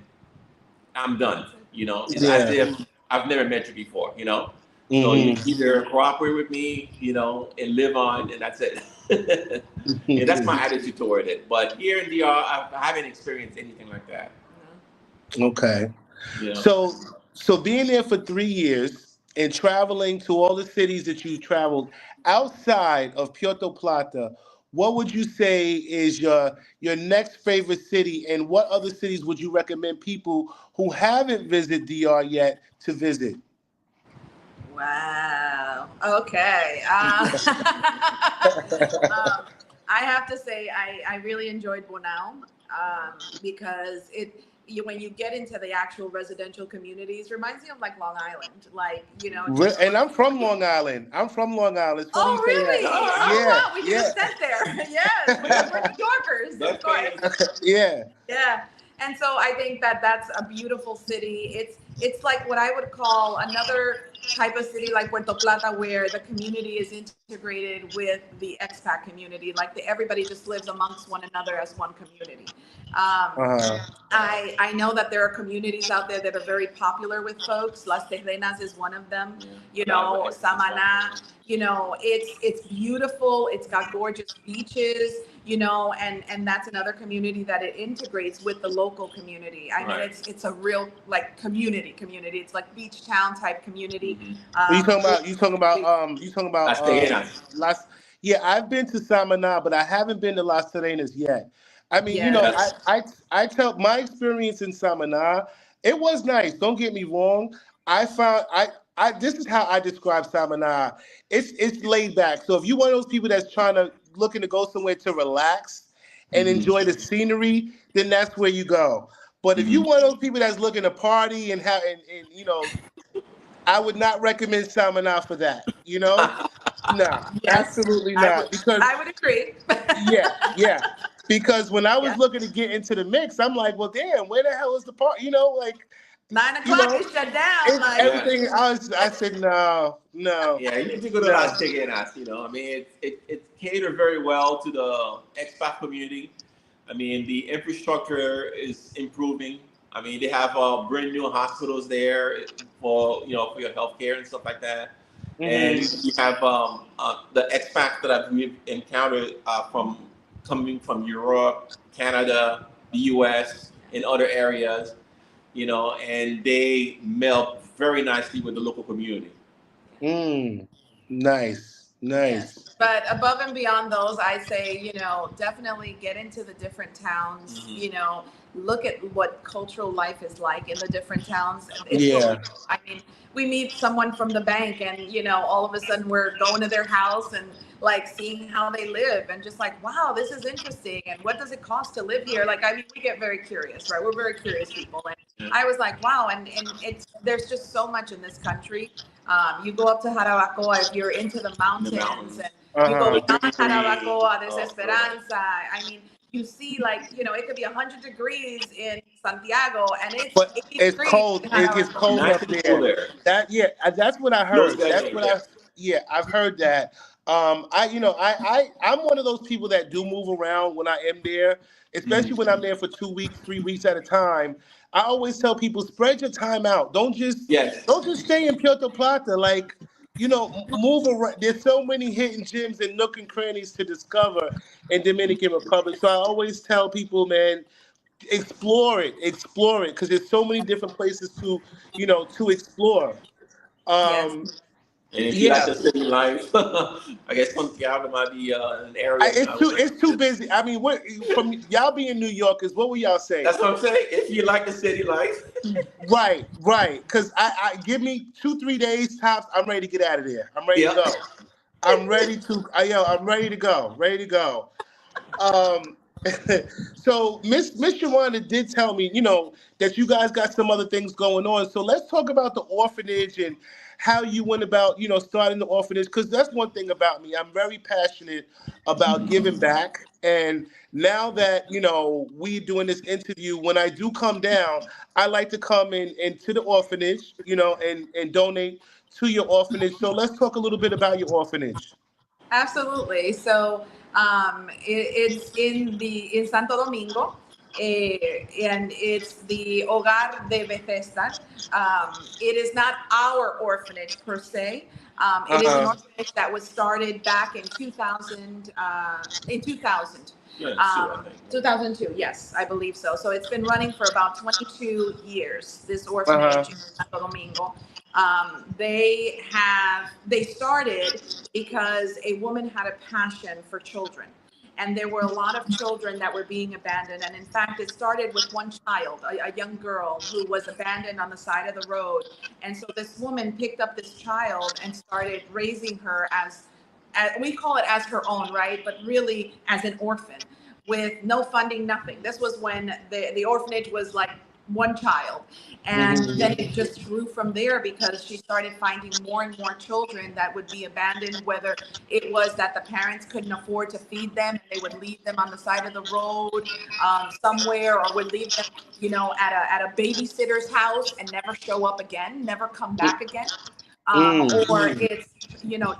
I'm done. It's as Yeah. if I've never met you before. So you Hmm. either cooperate with me, and live on, and that's it. And that's my attitude toward it. But here in DR, I haven't experienced anything like that. Okay. You know. So being there for 3 years and traveling to all the cities that you traveled outside of Puerto Plata, what would you say is your next favorite city, and what other cities would you recommend people who haven't visited DR yet to visit? Wow. Okay. I have to say, I really enjoyed Bonao, because when you get into the actual residential communities, reminds me of like Long Island, like just And I'm from Long Island. I'm from Long Island. It's funny you oh say that. really? All Oh Yeah, wow, we did a yeah, stint there. Yes, we're New Yorkers, of right. course. yeah. Yeah. And so I think that that's a beautiful city. It's like what I would call another type of city like Puerto Plata, where the community is integrated with the expat community. Like everybody just lives amongst one another as one community. Um, Uh-huh. I know that there are communities out there that are very popular with folks. Las Terrenas is one of them. Yeah. Samana. It's beautiful. It's got gorgeous beaches. And that's another community that it integrates with the local community. I mean, Right. it's a real like community. It's like beach town type community. Mm-hmm. Well, you talking Really, about you talking about you talking about Las Tejenas. Las. Yeah, I've been to Samana, but I haven't been to Las Serenas yet. I mean, yes. Yes. I tell my experience in Samana, it was nice. Don't get me wrong. I found I this is how I describe Samana. It's laid back. So if you one of those people that's trying to looking to go somewhere to relax and Mm-hmm. enjoy the scenery, then that's where you go. But if you Mm-hmm. one of those people that's looking to party and have and I would not recommend Samana for that. No, Yes, absolutely I would not. Because I would agree. yeah, yeah. Because when I Yeah. was looking to get into the mix, I'm like, well, damn, where the hell is the part? Like, Nine you o'clock know, is shut down. it's Like Yeah. everything. I said, no, no, Yeah, you need to go to no. Las Tejenas. I mean, it catered very well to the expat community. I mean, the infrastructure is improving. I mean, they have brand new hospitals there for your healthcare and stuff like that. And Hmm. you have the expats that we've encountered from coming from Europe, Canada, the U.S., and other areas. And they melt very nicely with the local community. Mm, nice, yes. nice. But above and beyond those, I say, definitely get into the different towns, Hmm. look at what cultural life is like in the different towns. It's what we Yeah. do. I mean, we meet someone from the bank and, all of a sudden we're going to their house and like seeing how they live and just like, wow, this is interesting. And what does it cost to live here? Like, I mean, we get very curious, right? We're very curious people. And I was like, wow. And there's just so much in this country. You go up to Jarabacoa if you're into the In the mountains, and mountains, you go Uh-huh. the beyond greenery. Jarabacoa, there's Oh, so nice. Esperanza. I mean, you see, like, it could be 100 degrees in Santiago and it's But 80 it's degrees cold. in It gets Jarabacoa. cold Nice up and cool there. there. That's what I Los heard. That's what I Gallegos. Yeah, I've heard that. I'm one of those people that do move around when I am there, especially when I'm Mhm. there for 2 weeks, 3 weeks at a time. I always tell people, spread your time out. Yes. Don't just stay in Puerto Plata. Like, move around. There's so many hidden gems and nook and crannies to discover in Dominican Republic. So I always tell people, man, explore it, because there's so many different places to explore. Yes. Um, And if you like yeah, the city life, I guess Santiago might be an area I would it's too recommend. busy. I mean, what from y'all being New Yorkers, what were y'all saying? That's what I'm saying. If you like the city life, Right, right. Because I give me 2, 3 days tops. I'm ready to get out of there. I'm ready to yeah. go. I'm ready to go. Ready to go. Um, so Miss Sharonda did tell me, that you guys got some other things going on. So let's talk about the orphanage and how you went about, starting the orphanage. Because that's one thing about me. I'm very passionate about giving back. And now that we doing this interview, when I do come down, I like to come in to the orphanage, and donate to your orphanage. So let's talk a little bit about your orphanage. Absolutely. So it's in Santo Domingo, and it's the Hogar de Bethesda. It is not our orphanage per se. It is an Uh-huh. orphanage that was started back in 2000. In 2000. Yeah, sure, I think. 2002, yes, I believe so. So it's been running for about 22 years, this Uh-huh. orphanage in Santo Domingo. They started because a woman had a passion for children. And there were a lot of children that were being abandoned. And in fact, it started with one child, a young girl who was abandoned on the side of the road. And so this woman picked up this child and started raising her as we call it as her own, right? But really as an orphan with no funding, nothing. This was when the orphanage was like one child. And then it just grew from there because she started finding more and more children that would be abandoned, whether it was that the parents couldn't afford to feed them and they would leave them on the side of the road somewhere, or would leave them, at a babysitter's house and never show up again, never come back again. Mm. Or it's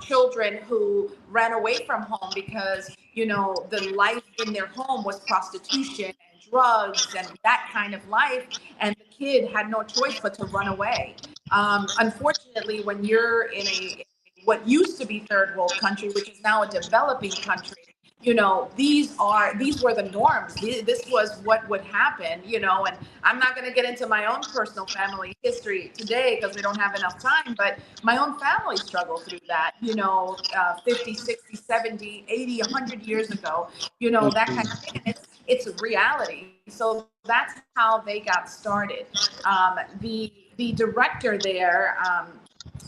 children who ran away from home because the life in their home was prostitution and drugs and that kind of life, and the kid had no choice but to run away. Unfortunately, when you're in a what used to be third world country, which is now a developing country, these were the norms. This was what would happen, and I'm not going to get into my own personal family history today because we don't have enough time, but my own family struggled through that, 50, 60, 70, 80, 100 years ago, that kind of thing. And it's a reality. So that's how they got started. The director there,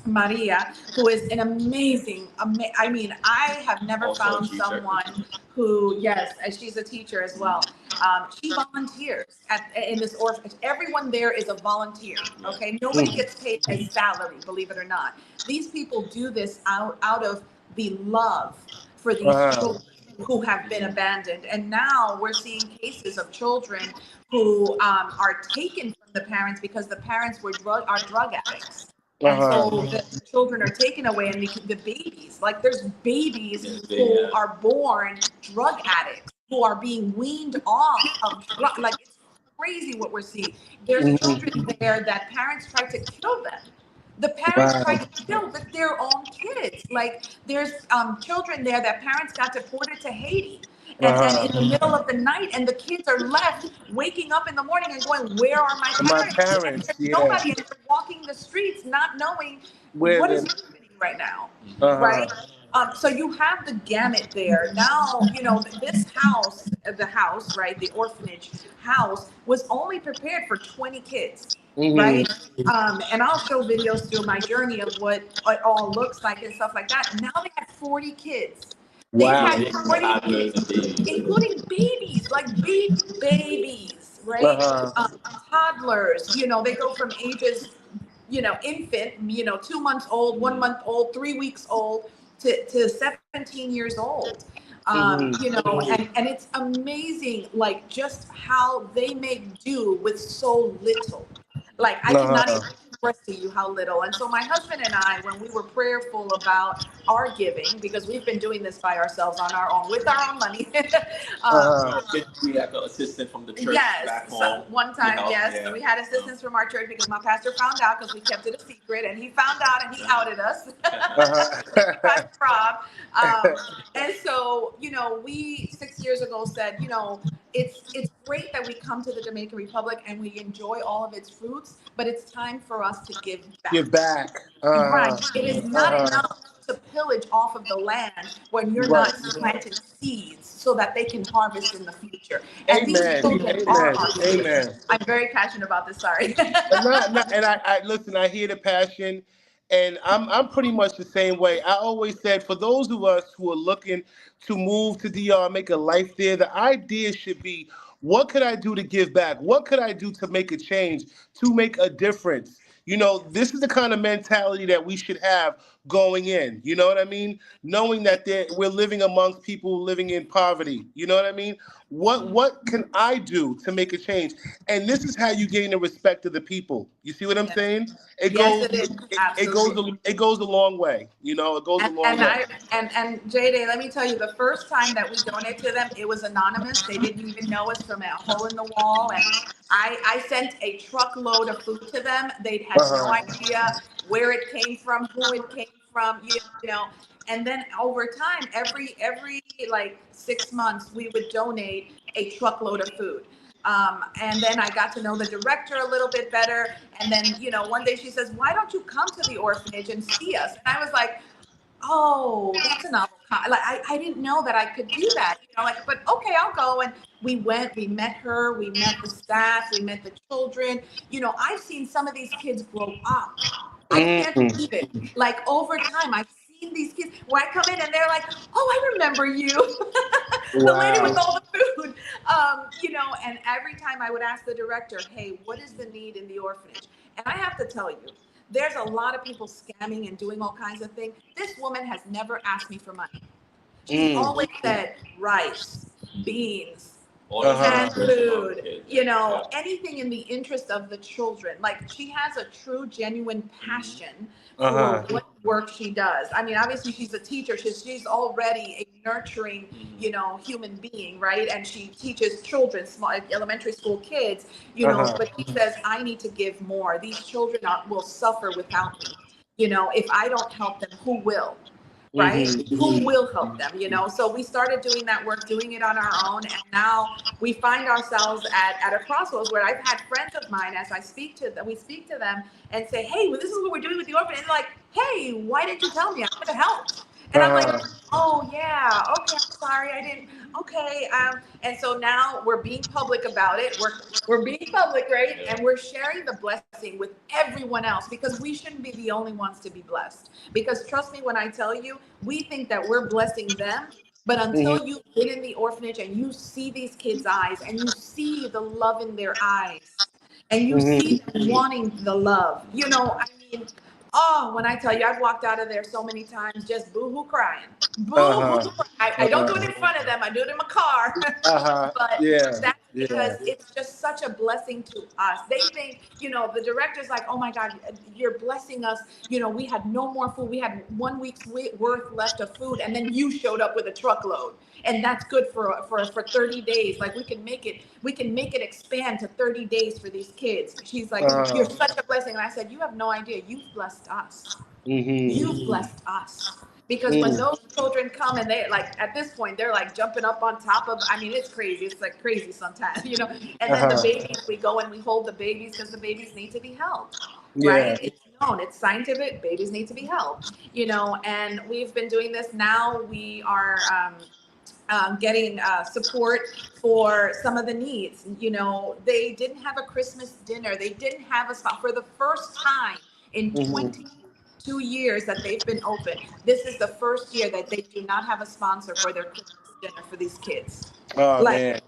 Maria, who is an I mean, I have never Also a found teacher. someone who, yes, she's a teacher as well. She volunteers in this orphanage. Everyone there is a volunteer. Yeah. Okay, nobody Mm. gets paid a salary, believe it or not. These people do this out of the love for these Uh-huh. children who have been abandoned. And now we're seeing cases of children who are taken from the parents because the parents are drug addicts. And Uh-huh. so the children are taken away, and the babies, like there's babies Yes, who yeah. are born drug addicts, who are being weaned off of drug. Like it's crazy what we're seeing. There's children Mhm. there that parents tried to kill them. The parents tried Wow. to kill their own kids. Like there's children there that parents got deported to Haiti, and in the Uh-huh. middle of the night, and the kids are left waking up in the morning and going, "Where are my My parents?" And parents, there's yeah. nobody, and they're walking the streets not knowing Where what they is happening right now, uh-huh. right? So you have the gamut there. Now, this house, the house, right, the orphanage house was only prepared for 20 kids, Hmm. right? And I'll show videos through my journey of what it all looks like and stuff like that. Now they have 40 kids. They've Yeah, had Wow. they have 40 toddlers and kids, babies. including babies, like babies, right? Uh-huh. Toddlers, they go from ages, infant, 2 months old, 1 month old, 3 weeks old, to 17 years old. Hmm. And it's amazing, like just how they make do with so little. Like I cannot even Uh-huh. express to you how little. And so my husband and I, when we were prayerful about our giving, because we've been doing this by ourselves on our own with our own money. Uh-huh. Did we have an assistant from the church back Yes, home? one time, yes, Yeah. we had assistance from our church because my pastor found out because we kept it a secret, and he found out and he outed us. Uh-huh. Pastor Rob. Um, and so, we 6 years ago said, it's great that we come to the Dominican Republic and we enjoy all of its fruits, but it's time for us to give Give back. back. Right. Uh-huh. It is not Uh-huh. enough to pillage off of the land when you're Right. not planting seeds so that they can harvest in the future. And these Amen. children are Amen. our future. Amen. I'm very passionate about this. Sorry. And I listen. I hear the passion, and I'm pretty much the same way. I always said for those of us who are looking to move to DR, make a life there, the idea should be, what could I do to give back? What could I do to make a change, to make a difference? This is the kind of mentality that we should have going in. You know what I mean? Knowing that we're living amongst people living in poverty. You know what I mean? What can I do to make a change? And this is how you gain the respect of the people. You see what I'm Yes. saying? It Yes, goes it is. it goes Absolutely. it goes a long way. It goes a And long and way. I and Jay, let me tell you, the first time that we donated to them, it was anonymous. They didn't even know us from a hole in the wall. And I sent a truckload of food to them. They had no Uh-huh. idea where it came from, who it came from, you know. And then over time, every like 6 months, we would donate a truckload of food. And then I got to know the director a little bit better. And then, one day she says, "Why don't you come to the orphanage and see us?" And I was like, "Oh, that's a novel like I didn't know that I could do that, but okay, I'll go." And we went, we met her, we met the staff, we met the children. I've seen some of these kids grow up. I can't Mm. believe it. Like over time, I've seen these kids where I come in and they're like, "Oh, I remember you." The lady with Wow. all the food. And every time I would ask the director, "Hey, what is the need in the orphanage?" And I have to tell you, there's a lot of people scamming and doing all kinds of things. This woman has never asked me for money. She's Mm. always said rice, beans, All the Uh-huh. canned nutrition for the food, kids. Yeah. anything in the interest of the children. Like she has a true, genuine passion for Uh-huh. what work she does. I mean, obviously she's a teacher. She's already a nurturing, human being, right? And she teaches children, small elementary school kids, Uh-huh. but she says, "I need to give more. These children will suffer without me. If I don't help them, who will?" Right? Who Mm-hmm. will help them, So we started doing that work, doing it on our own. And now we find ourselves at a crossroads where I've had friends of mine, as we speak to them and say, "Hey, well, this is what we're doing with the orphan." And they're like, "Hey, why didn't you tell me? I could have helped." And I'm like, Uh-huh. "Oh yeah, okay, I'm sorry, I didn't. Okay." And so now we're being public about it. We're being public, right? And we're sharing the blessing with everyone else because we shouldn't be the only ones to be blessed. Because trust me when I tell you, we think that we're blessing them, but until Mm-hmm. you've been in the orphanage and you see these kids' eyes and you see the love in their eyes and you see Mm-hmm. them wanting the love, I mean, oh, when I tell you, I've walked out of there so many times just boo-hoo crying. Boo-hoo Uh-huh. crying. I don't do it Uh-huh. in front of them. I do it in my car. Uh-huh. But Yeah. that's because Yeah. it's just such a blessing to us. They think, the director's like, "Oh my God, you're blessing us. We had no more food. We had 1 week's worth left of food. And then you showed up with a truckload. And that's good for 30 days. Like we can make it expand to 30 days for these kids." She's like, "You're Uh-huh. such a blessing." And I said, "You have no idea. You've blessed us. Mm-hmm. You've blessed us." Because when Mm. those children come and they like at this point they're like jumping up on top of, I mean, it's crazy. It's like crazy sometimes, And then the Uh-huh. babies, we go and we hold the babies because the babies need to be held, Yeah. right? It's known, it's scientific. Babies need to be held, And we've been doing this now. We are getting support for some of the needs. They didn't have a Christmas dinner. They didn't have a spot for the first time in Mm-hmm. 22 years that they've been open. This is the first year that they do not have a sponsor for their Christmas dinner for these kids. Oh Like, man.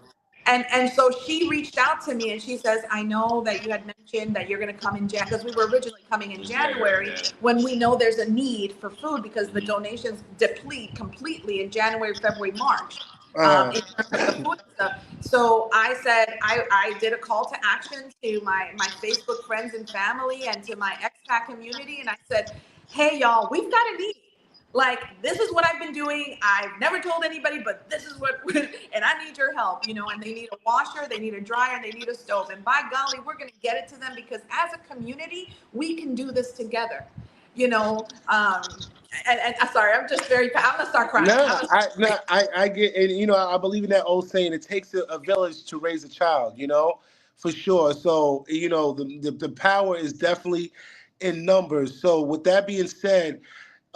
and so she reached out to me and she says, "I know that you had mentioned that you're going to come in January," because we were originally coming in January when we know there's a need for food because the donations deplete completely in January, February, March. in terms of the food stuff. So I said, I did a call to action to my Facebook friends and family and to my expat community. And I said, hey, y'all, we've got to eat. Like, this is what I've been doing. I've never told anybody, but this is what, and I need your help, you know, and they need a washer, they need a dryer, they need a stove. And by golly, we're going to get it to them because as a community, we can do this together, you know. And I'm sorry, I'm just very, I'm going to start crying. I get, and you know, I believe in that old saying, it takes a village to raise a child, you know, for sure. So, you know, the power is definitely in numbers. So with that being said,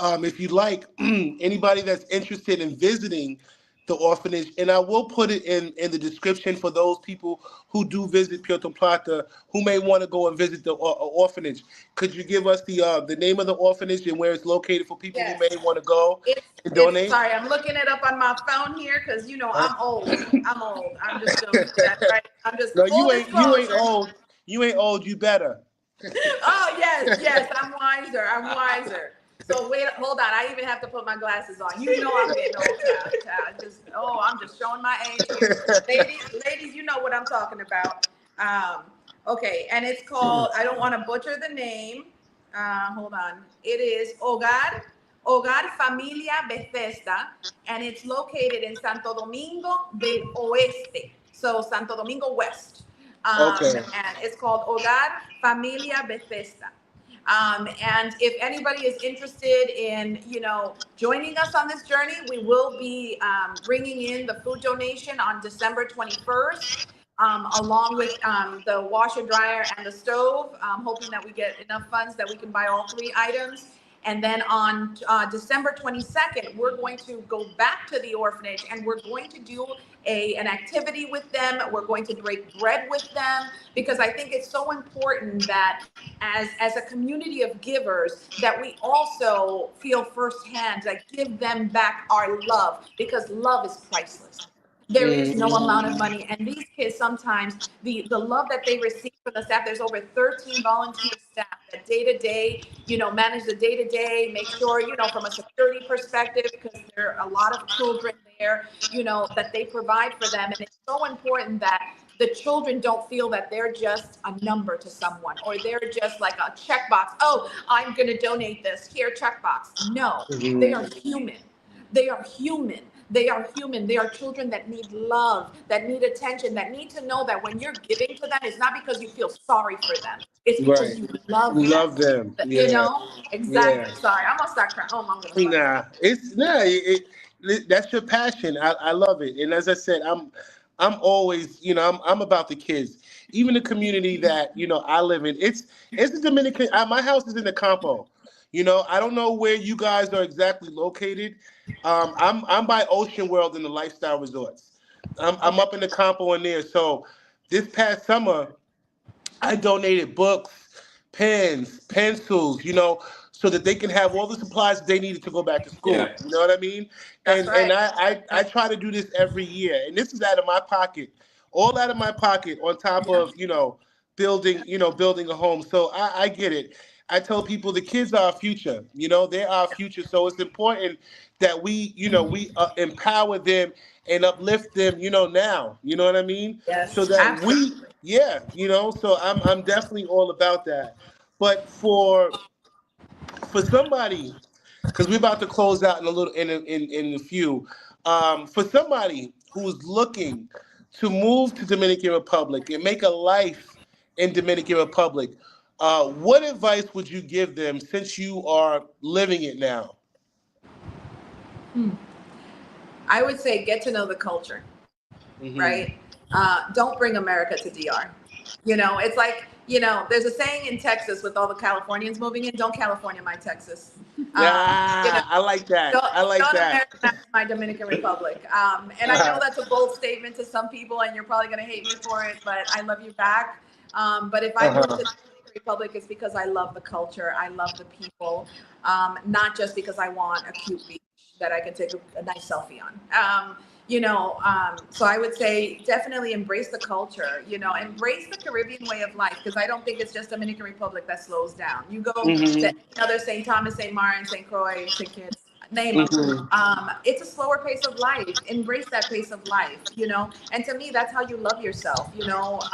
if you like, anybody that's interested in visiting the orphanage, and I will put it in the description for those people who do visit Puerto Plata, who may want to go and visit the orphanage. Could you give us the name of the orphanage and where it's located for people who Yes. may want to go and It's donate? sorry, I'm looking it up on my phone here because you know Huh? I'm old. I'm old. I'm just gonna say that, right? I'm just No, full you ain't disclosure. old. You ain't old. You better. Oh yes, yes, I'm wiser. I'm wiser. So wait, hold on. I even have to put my glasses on. You know I'm getting old, child. Child. Just I'm just showing my age here. Ladies, you know what I'm talking about. Okay, and it's called. I don't want to butcher the name. Hold on. It is Hogar Familia Bethesda, and it's located in Santo Domingo del Oeste. So Santo Domingo West. Okay. And it's called Hogar Familia Bethesda. And if anybody is interested in, you know, joining us on this journey, we will be bringing in the food donation on December 21st, along with the washer, dryer, and the stove, hoping that we get enough funds that we can buy all three items. And then on December 22nd, we're going to go back to the orphanage and we're going to do an activity with them. We're going to break bread with them because I think it's so important that as a community of givers that we also feel firsthand that give them back our love because love is priceless. There is no amount of money. And these kids sometimes, the love that they receive from the staff, there's over 13 volunteer staff that day to day, you know, manage the day to day, make sure, you know, from a security perspective, because there are a lot of children there, you know, that they provide for them. And it's so important that the children don't feel that they're just a number to someone or they're just like a checkbox. Oh, I'm going to donate this. Here, checkbox. No, they are human. They are human. They are human. They are children that need love, that need attention, that need to know that when you're giving to them, it's not because you feel sorry for them. It's because Right. you love them. Love them. You Yeah. know? Yeah. Exactly. Sorry, I'm gonna start crying. Oh, I'm gonna start crying. Nah, it's nah. That's your passion. I love it. And as I said, I'm always, you know, I'm about the kids. Even the community that you know I live in. It's the Dominican. My house is in the Campo. You know, I don't know where you guys are exactly located. I'm by Ocean World in the lifestyle resorts. I'm Okay. up in the Campo in there. So this past summer. I donated books, pens, pencils, you know, so that they can have all the supplies that they needed to go back to school. Yeah. You know what I mean? That's And right. I try to do this every year, and this is out of my pocket, all out of my pocket. On top Yeah. of building a home. So I get it. I tell people the kids are our future. You know, they're our future. So it's important that we empower them and uplift them. You know, now. You know what I mean? So Yes, that we absolutely. yeah, you know, so I'm definitely all about that. But for somebody, because we're about to close out in a little in a few, for somebody who's looking to move to Dominican Republic and make a life in Dominican Republic, what advice would you give them since you are living it now? I would say get to know the culture, right? Hmm. Don't bring America to DR. You know, it's like, you know, there's a saying in Texas with all the Californians moving in, don't California my Texas. You know, Ah, I like that. don't, I like don't that. Americanize my Dominican Republic. And I know that's a bold statement to some people, and you're probably going to hate me for it, but I love you back. But if I move to Uh-huh. the Dominican Republic, it's because I love the culture, I love the people, not just because I want a cute beach that I can take a nice selfie on. So I would say definitely embrace the culture, you know, embrace the Caribbean way of life, because I don't think it's just Dominican Republic that slows down. You go to Hmm. any other St. Thomas, St. Martin, St. Croix, St. Kitts, name them. Mhm. It's a slower pace of life. Embrace that pace of life, you know. And to me, that's how you love yourself, you know.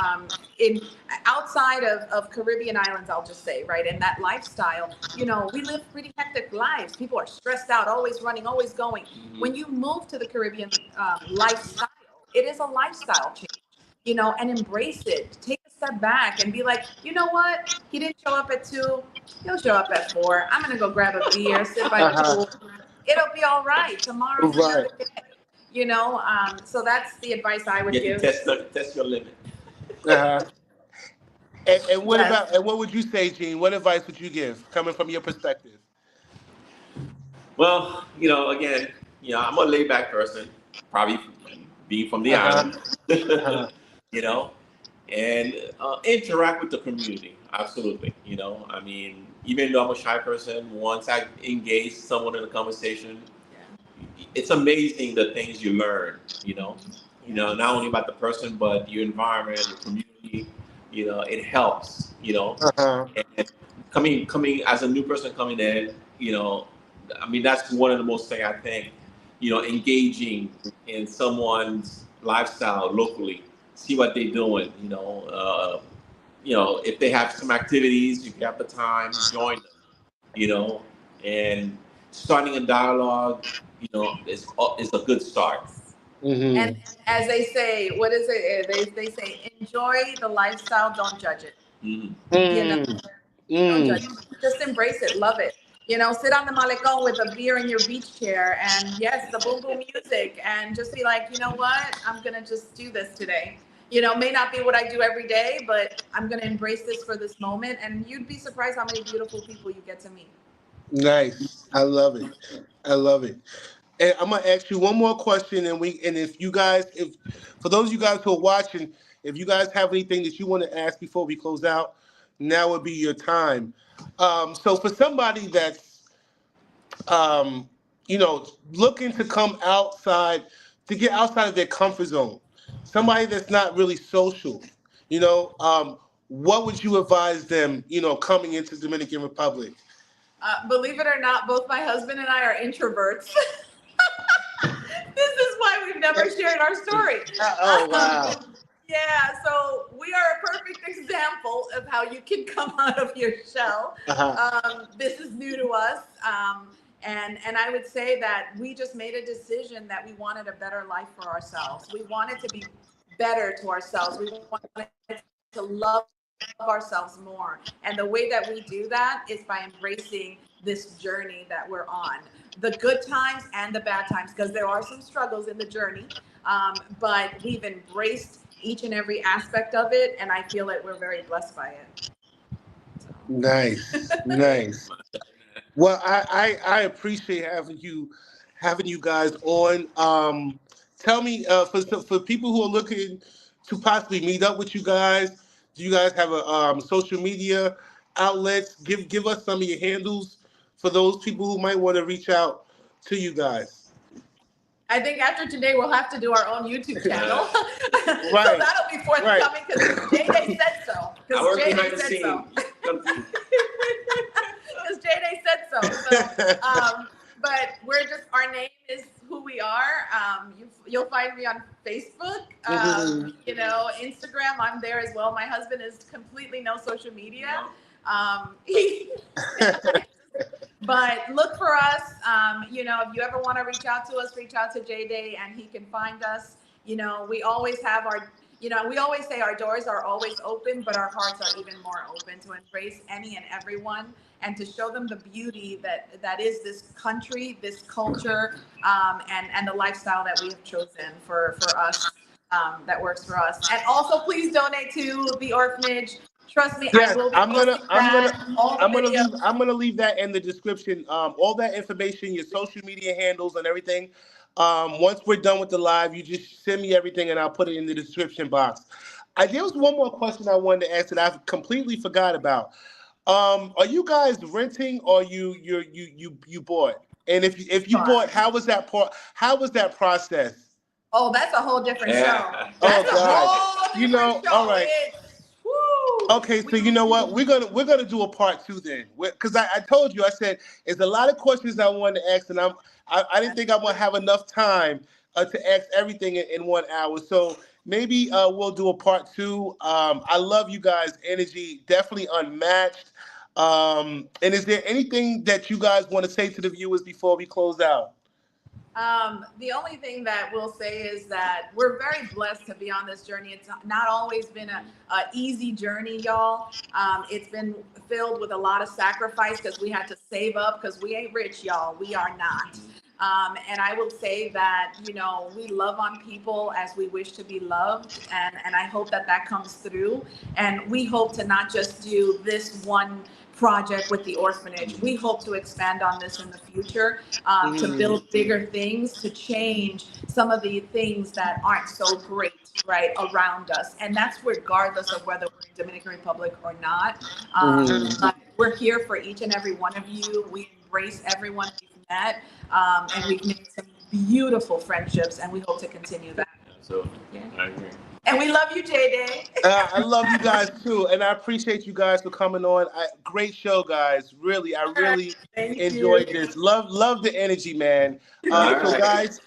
In outside of Caribbean islands, I'll just say, right, in that lifestyle, you know, we live pretty hectic lives. People are stressed out, always running, always going. When you move to the Caribbean lifestyle, it is a lifestyle change, you know, and embrace it. Take a step back and be like, you know what? He didn't show up at 2. He'll show up at 4. I'm gonna go grab a beer, sit by the Uh-huh. pool. It'll be all right. Tomorrow's Right. another day. You know, so that's the advice I would Get to give. test your limit. Uh-huh. And what Yes. about, and what would you say, Gene? What advice would you give coming from your perspective? Well, again, I'm a laid back person, probably being from the Uh-huh. island, Uh-huh. you know, and interact with the community. Absolutely. I mean, even though I'm a shy person, once I engage someone in a conversation, it's amazing the things you learn, not only about the person, but your environment, your community, it helps, Uh-huh. and coming as a new person coming in, I mean, that's one of the most thing I think, engaging in someone's lifestyle locally, see what they're doing, if they have some activities, you have the time, join them, you know, and starting a dialogue, is a good start. And Mm-hmm. as they say, what is it? They say, enjoy the lifestyle, don't judge it. Mhm. You know, Mm. don't Mm. judge it. Just embrace it, love it. You know, sit on the malecon with a beer in your beach chair, and yes, the boom boom music, and just be like, you know what, I'm gonna just do this today. You know, may not be what I do every day, but I'm gonna embrace this for this moment, and you'd be surprised how many beautiful people you get to meet. Nice. I love it. I love it. And I'm gonna ask you one more question, and if you guys, if for those of you guys who are watching, if you guys have anything that you want to ask before we close out, now would be your time. So for somebody that's um, looking to come outside, to get outside of their comfort zone, somebody that's not really social, you know, what would you advise them, coming into Dominican Republic? Believe it or not, both my husband and I are introverts. This is why we've never shared our story. Oh Um, wow. yeah, so we are a perfect example of how you can come out of your shell. Uh-huh. This is new to us. And I would say that we just made a decision that we wanted a better life for ourselves. We wanted to be better to ourselves. We wanted to love ourselves more. And the way that we do that is by embracing this journey that we're on, the good times and the bad times, because there are some struggles in the journey. But we've embraced each and every aspect of it. And I feel that we're very blessed by it. Nice, nice. Well, I appreciate having you guys on. Tell me, for people who are looking to possibly meet up with you guys, do you guys have a social media outlets? Give us some of your handles for those people who might want to reach out to you guys. I think after today, we'll have to do our own YouTube channel. So Right, that'll be right. forthcoming because J Day said so. I Because work J behind Day the said so. scene. Come through. Because J Day said so. But we're just, our name is who we are. You'll find me on Facebook, Mhm. Instagram. I'm there as well. My husband is completely no social media. No. He, but look for us. If you ever want to reach out to us, reach out to J Day and he can find us. We always have we always say our doors are always open, but our hearts are even more open to embrace any and everyone and to show them the beauty that is this country, this culture, and the lifestyle that we have chosen for us, that works for us. And also, please donate to the orphanage. Trust me, I Yes, will be posting that, all the videos. I'm gonna leave that in the description. All that information, your social media handles and everything. Once we're done with the live, you just send me everything and I'll put it in the description box. There was one more question I wanted to ask that I completely forgot about. Are you guys renting or you bought? And if you bought, how was that part? How was that process? Oh, that's a whole different show. Yeah. Oh That's a God, whole different all show. right. It's woo. Okay, so you know what? We're gonna do a part two then, because I told you I said there's a lot of questions I wanted to ask, and I didn't think I'm gonna have enough time to ask everything in 1 hour. So maybe we'll do a part two. I love you guys' energy, definitely unmatched. And is there anything that you guys want to say to the viewers before we close out? The only thing that we'll say is that we're very blessed to be on this journey. It's not always been a easy journey, y'all. It's been filled with a lot of sacrifice because we had to save up because we ain't rich, y'all. We are not. And I will say that, we love on people as we wish to be loved. And I hope that that comes through. And we hope to not just do this one project with the orphanage. We hope to expand on this in the future, to build bigger things, to change some of the things that aren't so great, right, around us. And that's regardless of whether we're in Dominican Republic or not. But we're here for each and every one of you. We embrace everyone we've met, and we've made some beautiful friendships, and we hope to continue that. So, Yeah. I agree. And we love you, J Day. I love you guys too, and I appreciate you guys for coming on. Great show, guys. Really, I really Thank you. enjoyed this. Love the energy, man. All So right. guys,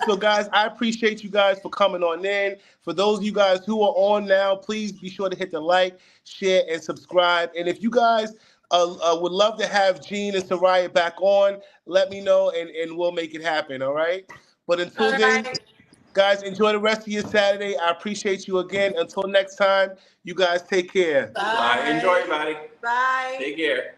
so guys, I appreciate you guys for coming on in. For those of you guys who are on now, please be sure to hit the like, share, and subscribe. And if you guys would love to have Gene and Soraya back on, let me know, and we'll make it happen. All right. But until All then, right. guys, enjoy the rest of your Saturday. I appreciate you again. Until next time, you guys take care. All right. Enjoy, Bye. everybody. Bye. Take care.